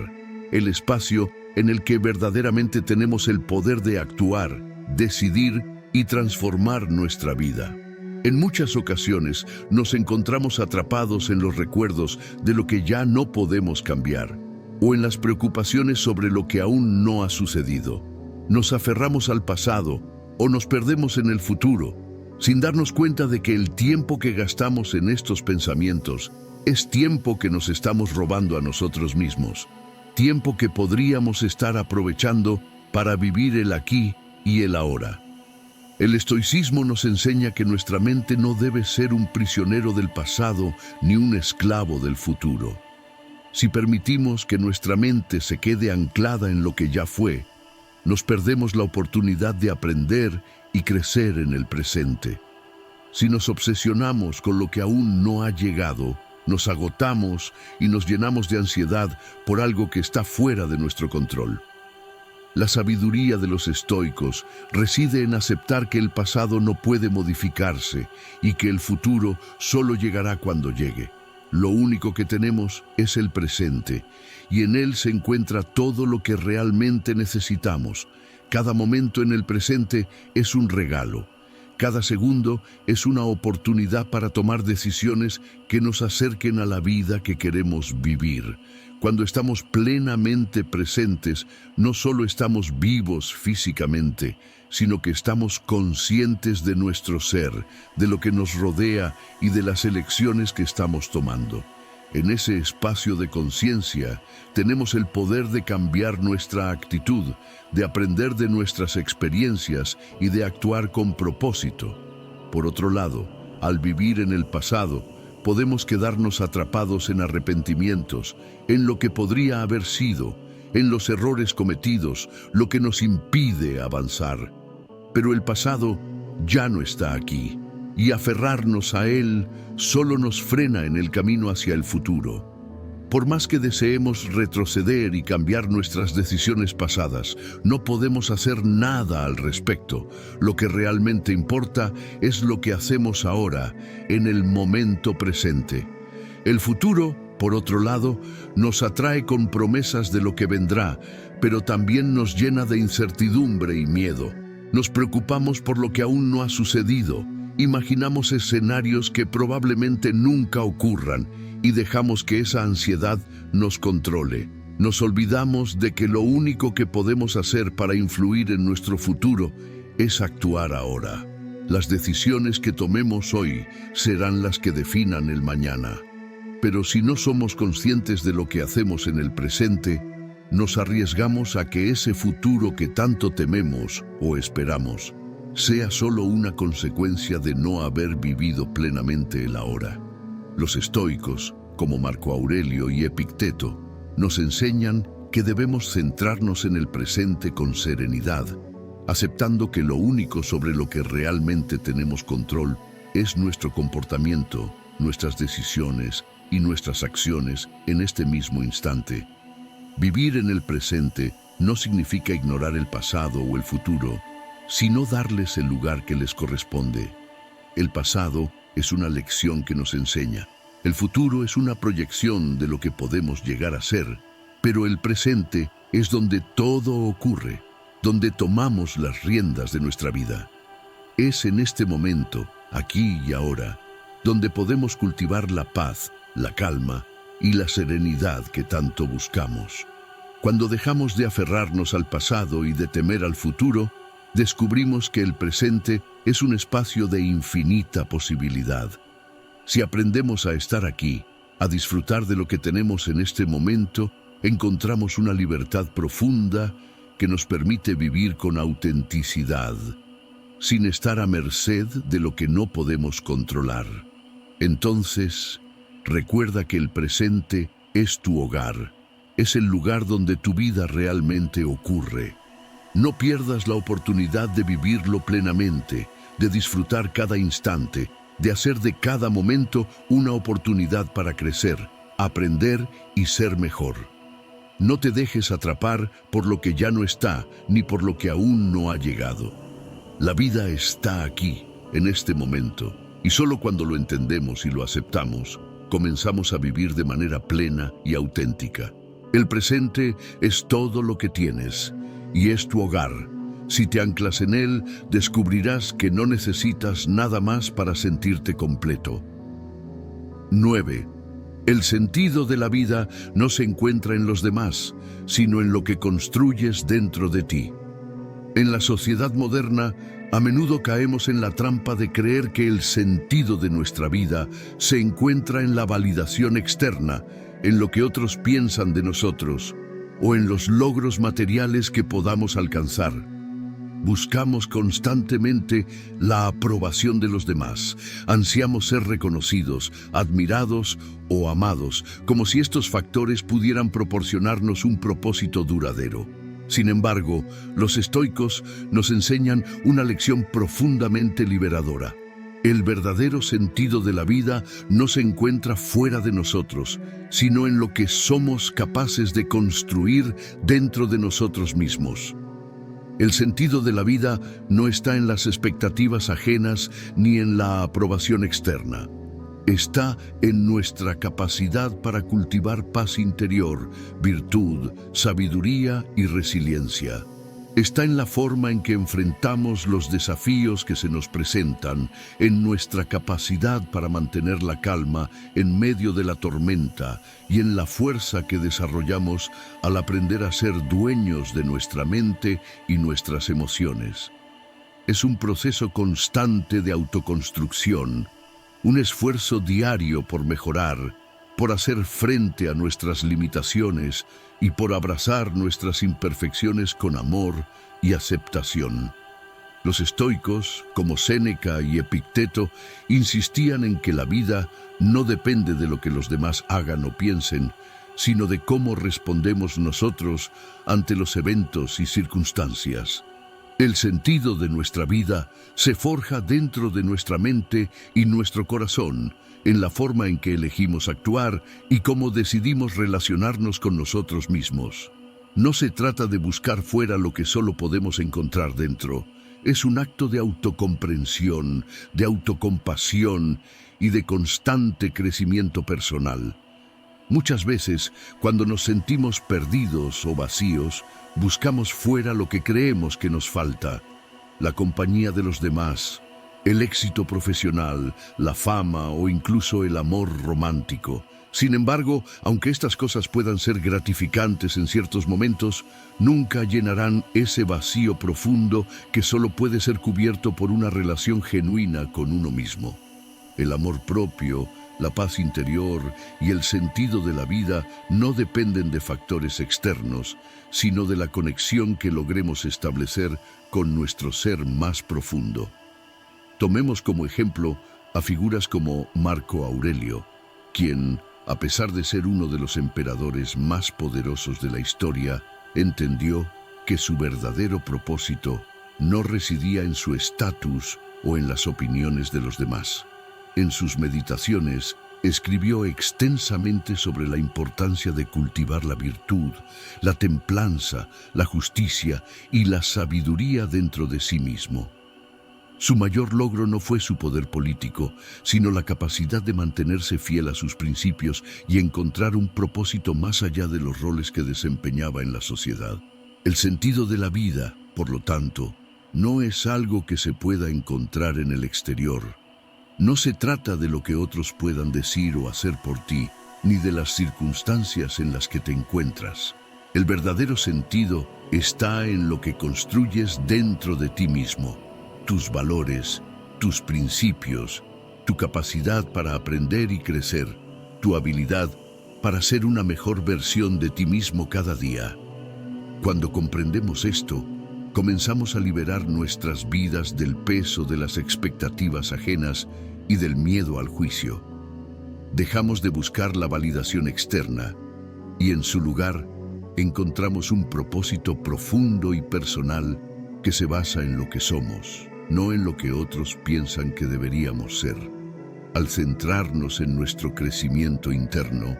el espacio en el que verdaderamente tenemos el poder de actuar, decidir y transformar nuestra vida. En muchas ocasiones nos encontramos atrapados en los recuerdos de lo que ya no podemos cambiar, o en las preocupaciones sobre lo que aún no ha sucedido. Nos aferramos al pasado o nos perdemos en el futuro, sin darnos cuenta de que el tiempo que gastamos en estos pensamientos es tiempo que nos estamos robando a nosotros mismos, tiempo que podríamos estar aprovechando para vivir el aquí y el ahora. El estoicismo nos enseña que nuestra mente no debe ser un prisionero del pasado ni un esclavo del futuro. Si permitimos que nuestra mente se quede anclada en lo que ya fue, nos perdemos la oportunidad de aprender y crecer en el presente. Si nos obsesionamos con lo que aún no ha llegado, nos agotamos y nos llenamos de ansiedad por algo que está fuera de nuestro control. La sabiduría de los estoicos reside en aceptar que el pasado no puede modificarse y que el futuro solo llegará cuando llegue. Lo único que tenemos es el presente, y en él se encuentra todo lo que realmente necesitamos. Cada momento en el presente es un regalo. Cada segundo es una oportunidad para tomar decisiones que nos acerquen a la vida que queremos vivir. Cuando estamos plenamente presentes, no solo estamos vivos físicamente, sino que estamos conscientes de nuestro ser, de lo que nos rodea y de las elecciones que estamos tomando. En ese espacio de conciencia, tenemos el poder de cambiar nuestra actitud, de aprender de nuestras experiencias y de actuar con propósito. Por otro lado, al vivir en el pasado, podemos quedarnos atrapados en arrepentimientos, en lo que podría haber sido, en los errores cometidos, lo que nos impide avanzar. Pero el pasado ya no está aquí, y aferrarnos a él solo nos frena en el camino hacia el futuro. Por más que deseemos retroceder y cambiar nuestras decisiones pasadas, no podemos hacer nada al respecto. Lo que realmente importa es lo que hacemos ahora, en el momento presente. El futuro, por otro lado, nos atrae con promesas de lo que vendrá, pero también nos llena de incertidumbre y miedo. Nos preocupamos por lo que aún no ha sucedido. Imaginamos escenarios que probablemente nunca ocurran y dejamos que esa ansiedad nos controle. Nos olvidamos de que lo único que podemos hacer para influir en nuestro futuro es actuar ahora. Las decisiones que tomemos hoy serán las que definan el mañana. Pero si no somos conscientes de lo que hacemos en el presente, nos arriesgamos a que ese futuro que tanto tememos o esperamos sea solo una consecuencia de no haber vivido plenamente el ahora. Los estoicos, como Marco Aurelio y Epicteto, nos enseñan que debemos centrarnos en el presente con serenidad, aceptando que lo único sobre lo que realmente tenemos control es nuestro comportamiento, nuestras decisiones y nuestras acciones en este mismo instante. Vivir en el presente no significa ignorar el pasado o el futuro, sino darles el lugar que les corresponde. El pasado es una lección que nos enseña. El futuro es una proyección de lo que podemos llegar a ser, pero el presente es donde todo ocurre, donde tomamos las riendas de nuestra vida. Es en este momento, aquí y ahora, donde podemos cultivar la paz, la calma y la serenidad que tanto buscamos. Cuando dejamos de aferrarnos al pasado y de temer al futuro, descubrimos que el presente es un espacio de infinita posibilidad. Si aprendemos a estar aquí, a disfrutar de lo que tenemos en este momento, encontramos una libertad profunda que nos permite vivir con autenticidad, sin estar a merced de lo que no podemos controlar. Entonces, recuerda que el presente es tu hogar, es el lugar donde tu vida realmente ocurre. No pierdas la oportunidad de vivirlo plenamente, de disfrutar cada instante, de hacer de cada momento una oportunidad para crecer, aprender y ser mejor. No te dejes atrapar por lo que ya no está, ni por lo que aún no ha llegado. La vida está aquí, en este momento, y solo cuando lo entendemos y lo aceptamos, comenzamos a vivir de manera plena y auténtica. El presente es todo lo que tienes, y es tu hogar. Si te anclas en él, descubrirás que no necesitas nada más para sentirte completo. 9. El sentido de la vida no se encuentra en los demás, sino en lo que construyes dentro de ti. En la sociedad moderna, a menudo caemos en la trampa de creer que el sentido de nuestra vida se encuentra en la validación externa, en lo que otros piensan de nosotros, o en los logros materiales que podamos alcanzar. Buscamos constantemente la aprobación de los demás. Ansiamos ser reconocidos, admirados o amados, como si estos factores pudieran proporcionarnos un propósito duradero. Sin embargo, los estoicos nos enseñan una lección profundamente liberadora. El verdadero sentido de la vida no se encuentra fuera de nosotros, sino en lo que somos capaces de construir dentro de nosotros mismos. El sentido de la vida no está en las expectativas ajenas ni en la aprobación externa. Está en nuestra capacidad para cultivar paz interior, virtud, sabiduría y resiliencia. Está en la forma en que enfrentamos los desafíos que se nos presentan, en nuestra capacidad para mantener la calma en medio de la tormenta y en la fuerza que desarrollamos al aprender a ser dueños de nuestra mente y nuestras emociones. Es un proceso constante de autoconstrucción, un esfuerzo diario por mejorar, por hacer frente a nuestras limitaciones y por abrazar nuestras imperfecciones con amor y aceptación. Los estoicos, como Séneca y Epicteto, insistían en que la vida no depende de lo que los demás hagan o piensen, sino de cómo respondemos nosotros ante los eventos y circunstancias. El sentido de nuestra vida se forja dentro de nuestra mente y nuestro corazón, en la forma en que elegimos actuar y cómo decidimos relacionarnos con nosotros mismos. No se trata de buscar fuera lo que solo podemos encontrar dentro. Es un acto de autocomprensión, de autocompasión y de constante crecimiento personal. Muchas veces, cuando nos sentimos perdidos o vacíos, buscamos fuera lo que creemos que nos falta: la compañía de los demás, el éxito profesional, la fama o incluso el amor romántico. Sin embargo, aunque estas cosas puedan ser gratificantes en ciertos momentos, nunca llenarán ese vacío profundo que solo puede ser cubierto por una relación genuina con uno mismo. El amor propio, la paz interior y el sentido de la vida no dependen de factores externos, sino de la conexión que logremos establecer con nuestro ser más profundo. Tomemos como ejemplo a figuras como Marco Aurelio, quien, a pesar de ser uno de los emperadores más poderosos de la historia, entendió que su verdadero propósito no residía en su estatus o en las opiniones de los demás. En sus meditaciones, escribió extensamente sobre la importancia de cultivar la virtud, la templanza, la justicia y la sabiduría dentro de sí mismo. Su mayor logro no fue su poder político, sino la capacidad de mantenerse fiel a sus principios y encontrar un propósito más allá de los roles que desempeñaba en la sociedad. El sentido de la vida, por lo tanto, no es algo que se pueda encontrar en el exterior. No se trata de lo que otros puedan decir o hacer por ti, ni de las circunstancias en las que te encuentras. El verdadero sentido está en lo que construyes dentro de ti mismo. Tus valores, tus principios, tu capacidad para aprender y crecer, tu habilidad para ser una mejor versión de ti mismo cada día. Cuando comprendemos esto, comenzamos a liberar nuestras vidas del peso de las expectativas ajenas y del miedo al juicio. Dejamos de buscar la validación externa y en su lugar encontramos un propósito profundo y personal que se basa en lo que somos, no en lo que otros piensan que deberíamos ser. Al centrarnos en nuestro crecimiento interno,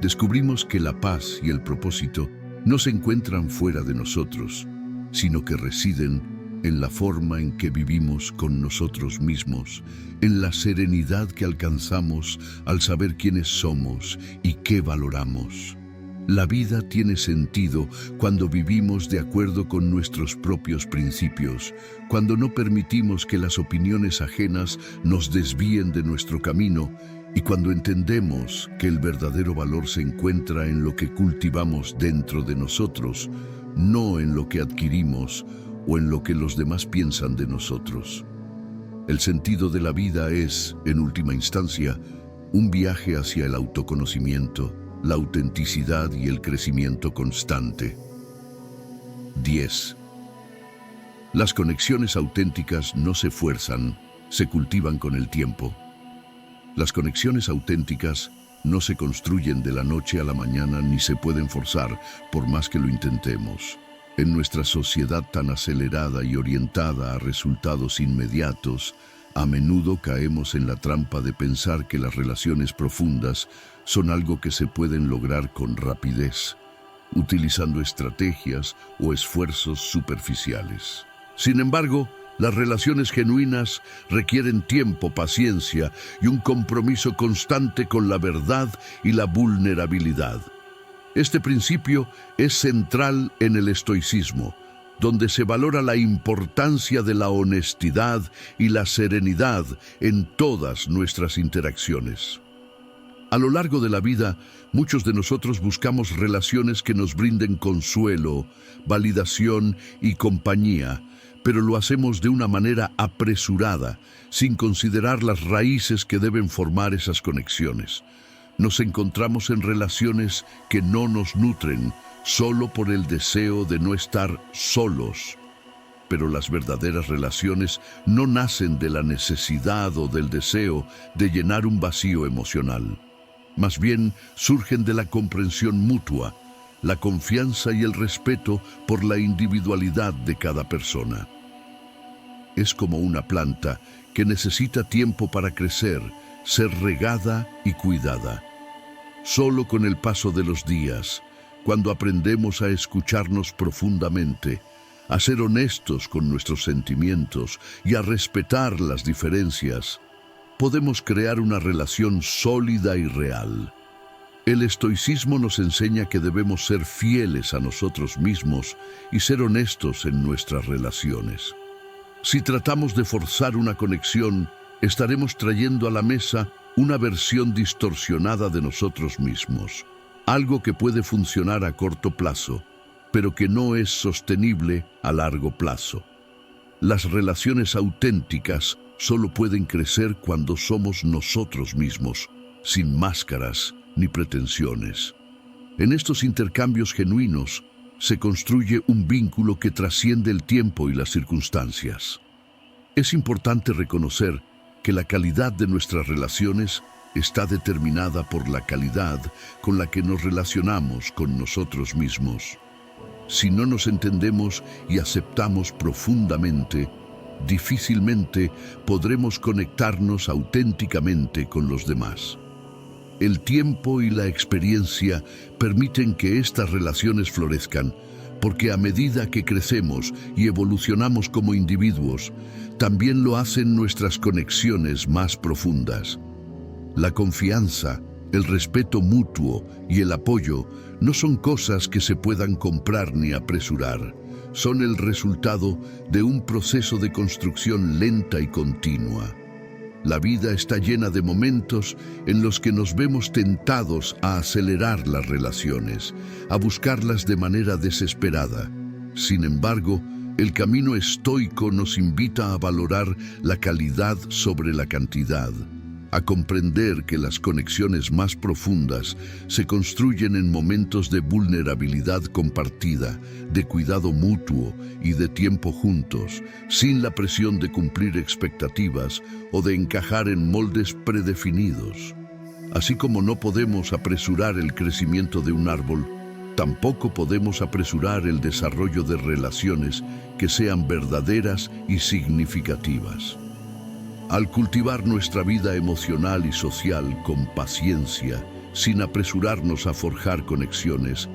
descubrimos que la paz y el propósito no se encuentran fuera de nosotros, sino que residen en la forma en que vivimos con nosotros mismos, en la serenidad que alcanzamos al saber quiénes somos y qué valoramos. La vida tiene sentido cuando vivimos de acuerdo con nuestros propios principios, cuando no permitimos que las opiniones ajenas nos desvíen de nuestro camino y cuando entendemos que el verdadero valor se encuentra en lo que cultivamos dentro de nosotros, no en lo que adquirimos o en lo que los demás piensan de nosotros. El sentido de la vida es, en última instancia, un viaje hacia el autoconocimiento, la autenticidad y el crecimiento constante. 10. Las conexiones auténticas no se fuerzan, se cultivan con el tiempo. Las conexiones auténticas no se construyen de la noche a la mañana ni se pueden forzar, por más que lo intentemos. En nuestra sociedad tan acelerada y orientada a resultados inmediatos, a menudo caemos en la trampa de pensar que las relaciones profundas son algo que se pueden lograr con rapidez, utilizando estrategias o esfuerzos superficiales. Sin embargo, las relaciones genuinas requieren tiempo, paciencia y un compromiso constante con la verdad y la vulnerabilidad. Este principio es central en el estoicismo, donde se valora la importancia de la honestidad y la serenidad en todas nuestras interacciones. A lo largo de la vida, muchos de nosotros buscamos relaciones que nos brinden consuelo, validación y compañía, pero lo hacemos de una manera apresurada, sin considerar las raíces que deben formar esas conexiones. Nos encontramos en relaciones que no nos nutren solo por el deseo de no estar solos. Pero las verdaderas relaciones no nacen de la necesidad o del deseo de llenar un vacío emocional. Más bien surgen de la comprensión mutua, la confianza y el respeto por la individualidad de cada persona. Es como una planta que necesita tiempo para crecer, ser regada y cuidada. Solo con el paso de los días, cuando aprendemos a escucharnos profundamente, a ser honestos con nuestros sentimientos y a respetar las diferencias, podemos crear una relación sólida y real. El estoicismo nos enseña que debemos ser fieles a nosotros mismos y ser honestos en nuestras relaciones. Si tratamos de forzar una conexión, estaremos trayendo a la mesa una versión distorsionada de nosotros mismos, algo que puede funcionar a corto plazo, pero que no es sostenible a largo plazo. Las relaciones auténticas solo pueden crecer cuando somos nosotros mismos, sin máscaras ni pretensiones. En estos intercambios genuinos se construye un vínculo que trasciende el tiempo y las circunstancias. Es importante reconocer que la calidad de nuestras relaciones está determinada por la calidad con la que nos relacionamos con nosotros mismos. Si no nos entendemos y aceptamos profundamente, difícilmente podremos conectarnos auténticamente con los demás. El tiempo y la experiencia permiten que estas relaciones florezcan, porque a medida que crecemos y evolucionamos como individuos, también lo hacen nuestras conexiones más profundas. La confianza, el respeto mutuo y el apoyo no son cosas que se puedan comprar ni apresurar. Son el resultado de un proceso de construcción lenta y continua. La vida está llena de momentos en los que nos vemos tentados a acelerar las relaciones, a buscarlas de manera desesperada. Sin embargo, el camino estoico nos invita a valorar la calidad sobre la cantidad, a comprender que las conexiones más profundas se construyen en momentos de vulnerabilidad compartida, de cuidado mutuo y de tiempo juntos, sin la presión de cumplir expectativas o de encajar en moldes predefinidos. Así como no podemos apresurar el crecimiento de un árbol, tampoco podemos apresurar el desarrollo de relaciones que sean verdaderas y significativas. Al cultivar nuestra vida emocional y social con paciencia, sin apresurarnos a forjar conexiones,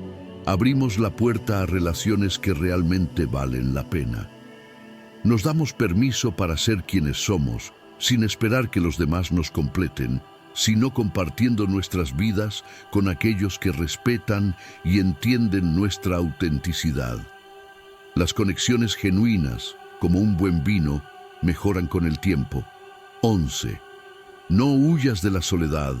abrimos la puerta a relaciones que realmente valen la pena. Nos damos permiso para ser quienes somos, sin esperar que los demás nos completen, sino compartiendo nuestras vidas con aquellos que respetan y entienden nuestra autenticidad. Las conexiones genuinas, como un buen vino, mejoran con el tiempo. 11. No huyas de la soledad,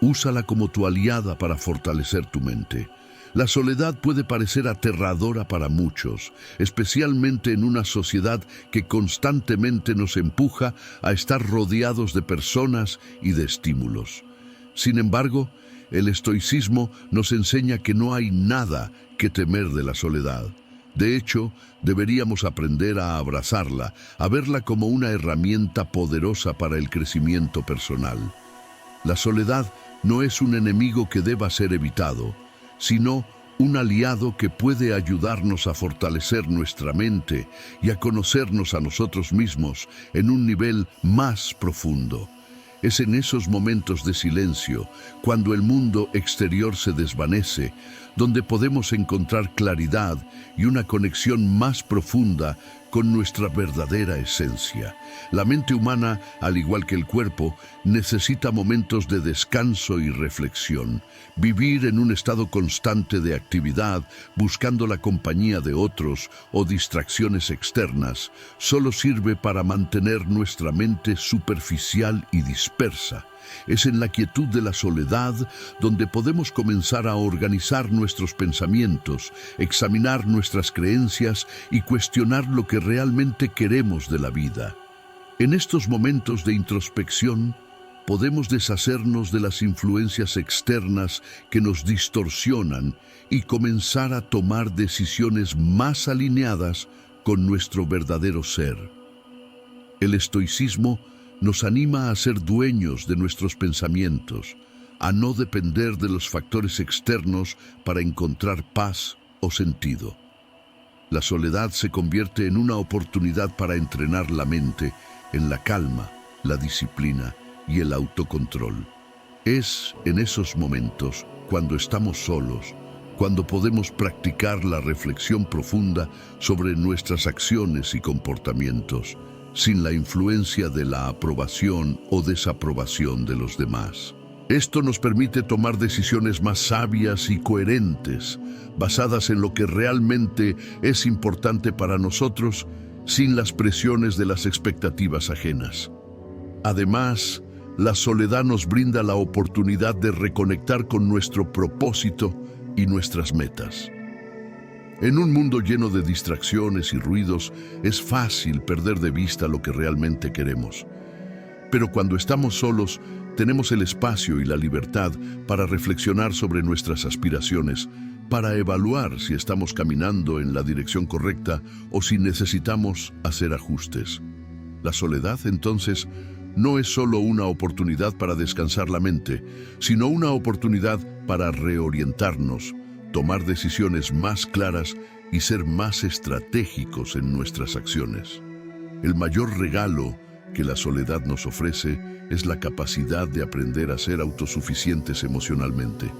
úsala como tu aliada para fortalecer tu mente. La soledad puede parecer aterradora para muchos, especialmente en una sociedad que constantemente nos empuja a estar rodeados de personas y de estímulos. Sin embargo, el estoicismo nos enseña que no hay nada que temer de la soledad. De hecho, deberíamos aprender a abrazarla, a verla como una herramienta poderosa para el crecimiento personal. La soledad no es un enemigo que deba ser evitado, sino un aliado que puede ayudarnos a fortalecer nuestra mente y a conocernos a nosotros mismos en un nivel más profundo. Es en esos momentos de silencio, cuando el mundo exterior se desvanece, donde podemos encontrar claridad y una conexión más profunda con nuestra verdadera esencia. La mente humana, al igual que el cuerpo, necesita momentos de descanso y reflexión. Vivir en un estado constante de actividad, buscando la compañía de otros o distracciones externas, solo sirve para mantener nuestra mente superficial y dispersa. Es en la quietud de la soledad donde podemos comenzar a organizar nuestros pensamientos, examinar nuestras creencias y cuestionar lo que realmente queremos de la vida. En estos momentos de introspección, podemos deshacernos de las influencias externas que nos distorsionan y comenzar a tomar decisiones más alineadas con nuestro verdadero ser. El estoicismo nos anima a ser dueños de nuestros pensamientos, a no depender de los factores externos para encontrar paz o sentido. La soledad se convierte en una oportunidad para entrenar la mente en la calma, la disciplina y el autocontrol. Es en esos momentos, cuando estamos solos, cuando podemos practicar la reflexión profunda sobre nuestras acciones y comportamientos, sin la influencia de la aprobación o desaprobación de los demás. Esto nos permite tomar decisiones más sabias y coherentes, basadas en lo que realmente es importante para nosotros, sin las presiones de las expectativas ajenas. Además, la soledad nos brinda la oportunidad de reconectar con nuestro propósito y nuestras metas. En un mundo lleno de distracciones y ruidos, es fácil perder de vista lo que realmente queremos. Pero cuando estamos solos, tenemos el espacio y la libertad para reflexionar sobre nuestras aspiraciones, para evaluar si estamos caminando en la dirección correcta o si necesitamos hacer ajustes. La soledad, entonces, no es solo una oportunidad para descansar la mente, sino una oportunidad para reorientarnos, tomar decisiones más claras y ser más estratégicos en nuestras acciones. El mayor regalo que la soledad nos ofrece es la capacidad de aprender a ser autosuficientes emocionalmente.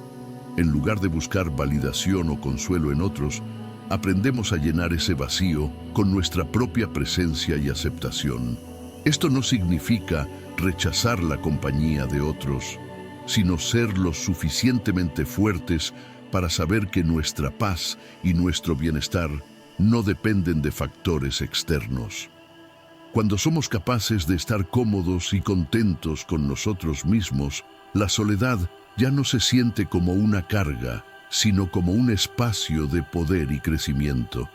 En lugar de buscar validación o consuelo en otros, aprendemos a llenar ese vacío con nuestra propia presencia y aceptación. Esto no significa rechazar la compañía de otros, sino ser lo suficientemente fuertes para saber que nuestra paz y nuestro bienestar no dependen de factores externos. Cuando somos capaces de estar cómodos y contentos con nosotros mismos, la soledad ya no se siente como una carga, sino como un espacio de poder y crecimiento.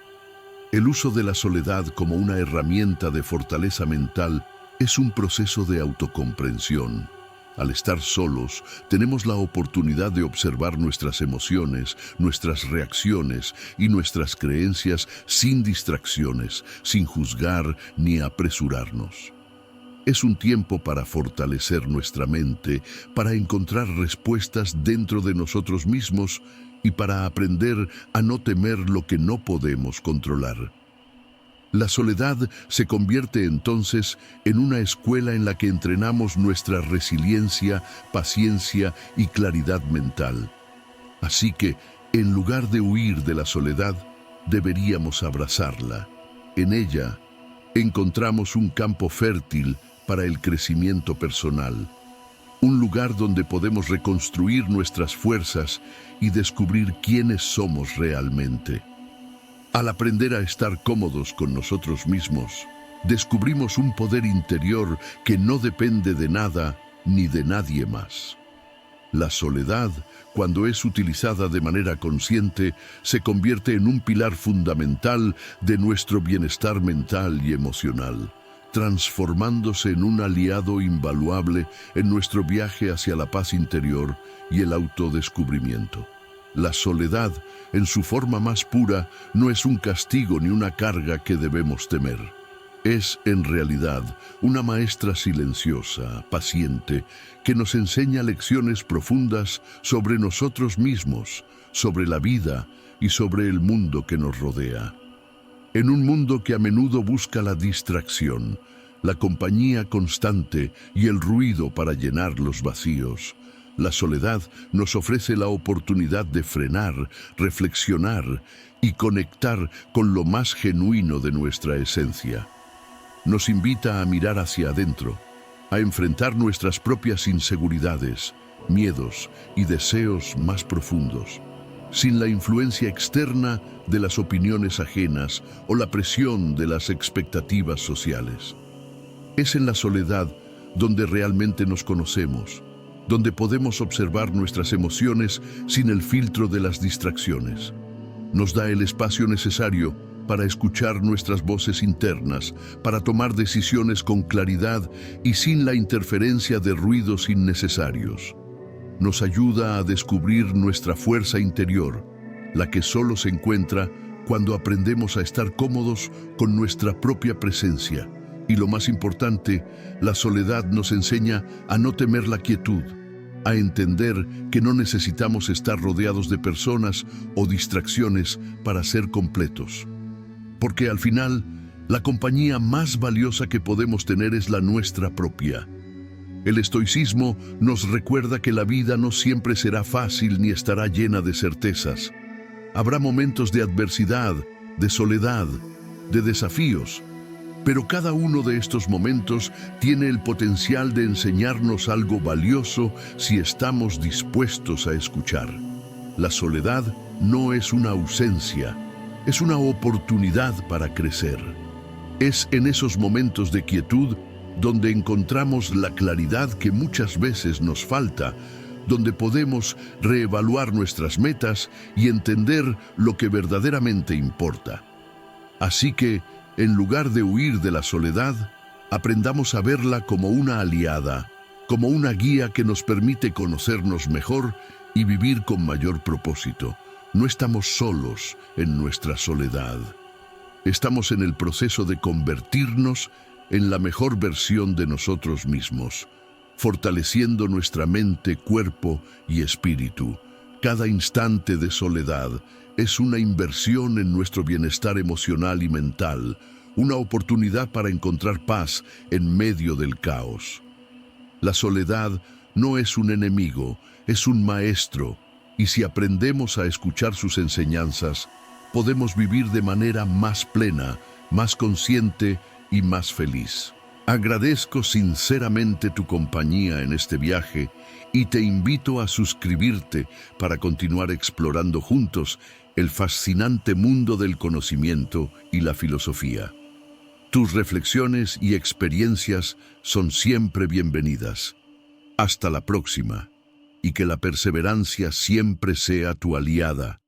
El uso de la soledad como una herramienta de fortaleza mental es un proceso de autocomprensión. Al estar solos, tenemos la oportunidad de observar nuestras emociones, nuestras reacciones y nuestras creencias sin distracciones, sin juzgar ni apresurarnos. Es un tiempo para fortalecer nuestra mente, para encontrar respuestas dentro de nosotros mismos y para aprender a no temer lo que no podemos controlar. La soledad se convierte entonces en una escuela en la que entrenamos nuestra resiliencia, paciencia y claridad mental. Así que, en lugar de huir de la soledad, deberíamos abrazarla. En ella, encontramos un campo fértil para el crecimiento personal, un lugar donde podemos reconstruir nuestras fuerzas y descubrir quiénes somos realmente. Al aprender a estar cómodos con nosotros mismos, descubrimos un poder interior que no depende de nada ni de nadie más. La soledad, cuando es utilizada de manera consciente, se convierte en un pilar fundamental de nuestro bienestar mental y emocional, transformándose en un aliado invaluable en nuestro viaje hacia la paz interior y el autodescubrimiento. La soledad, en su forma más pura, no es un castigo ni una carga que debemos temer. Es, en realidad, una maestra silenciosa, paciente, que nos enseña lecciones profundas sobre nosotros mismos, sobre la vida y sobre el mundo que nos rodea. En un mundo que a menudo busca la distracción, la compañía constante y el ruido para llenar los vacíos, la soledad nos ofrece la oportunidad de frenar, reflexionar y conectar con lo más genuino de nuestra esencia. Nos invita a mirar hacia adentro, a enfrentar nuestras propias inseguridades, miedos y deseos más profundos, sin la influencia externa de las opiniones ajenas o la presión de las expectativas sociales. Es en la soledad donde realmente nos conocemos, donde podemos observar nuestras emociones sin el filtro de las distracciones. Nos da el espacio necesario para escuchar nuestras voces internas, para tomar decisiones con claridad y sin la interferencia de ruidos innecesarios. Nos ayuda a descubrir nuestra fuerza interior, la que solo se encuentra cuando aprendemos a estar cómodos con nuestra propia presencia. Y lo más importante, la soledad nos enseña a no temer la quietud, a entender que no necesitamos estar rodeados de personas o distracciones para ser completos. Porque al final, la compañía más valiosa que podemos tener es la nuestra propia. El estoicismo nos recuerda que la vida no siempre será fácil ni estará llena de certezas. Habrá momentos de adversidad, de soledad, de desafíos, pero cada uno de estos momentos tiene el potencial de enseñarnos algo valioso si estamos dispuestos a escuchar. La soledad no es una ausencia, es una oportunidad para crecer. Es en esos momentos de quietud donde encontramos la claridad que muchas veces nos falta, donde podemos reevaluar nuestras metas y entender lo que verdaderamente importa. Así que, en lugar de huir de la soledad, aprendamos a verla como una aliada, como una guía que nos permite conocernos mejor y vivir con mayor propósito. No estamos solos en nuestra soledad. Estamos en el proceso de convertirnos en la mejor versión de nosotros mismos, fortaleciendo nuestra mente, cuerpo y espíritu. Cada instante de soledad es una inversión en nuestro bienestar emocional y mental, una oportunidad para encontrar paz en medio del caos. La soledad no es un enemigo, es un maestro, y si aprendemos a escuchar sus enseñanzas, podemos vivir de manera más plena, más consciente y más feliz. Agradezco sinceramente tu compañía en este viaje y te invito a suscribirte para continuar explorando juntos el fascinante mundo del conocimiento y la filosofía. Tus reflexiones y experiencias son siempre bienvenidas. Hasta la próxima, y que la perseverancia siempre sea tu aliada.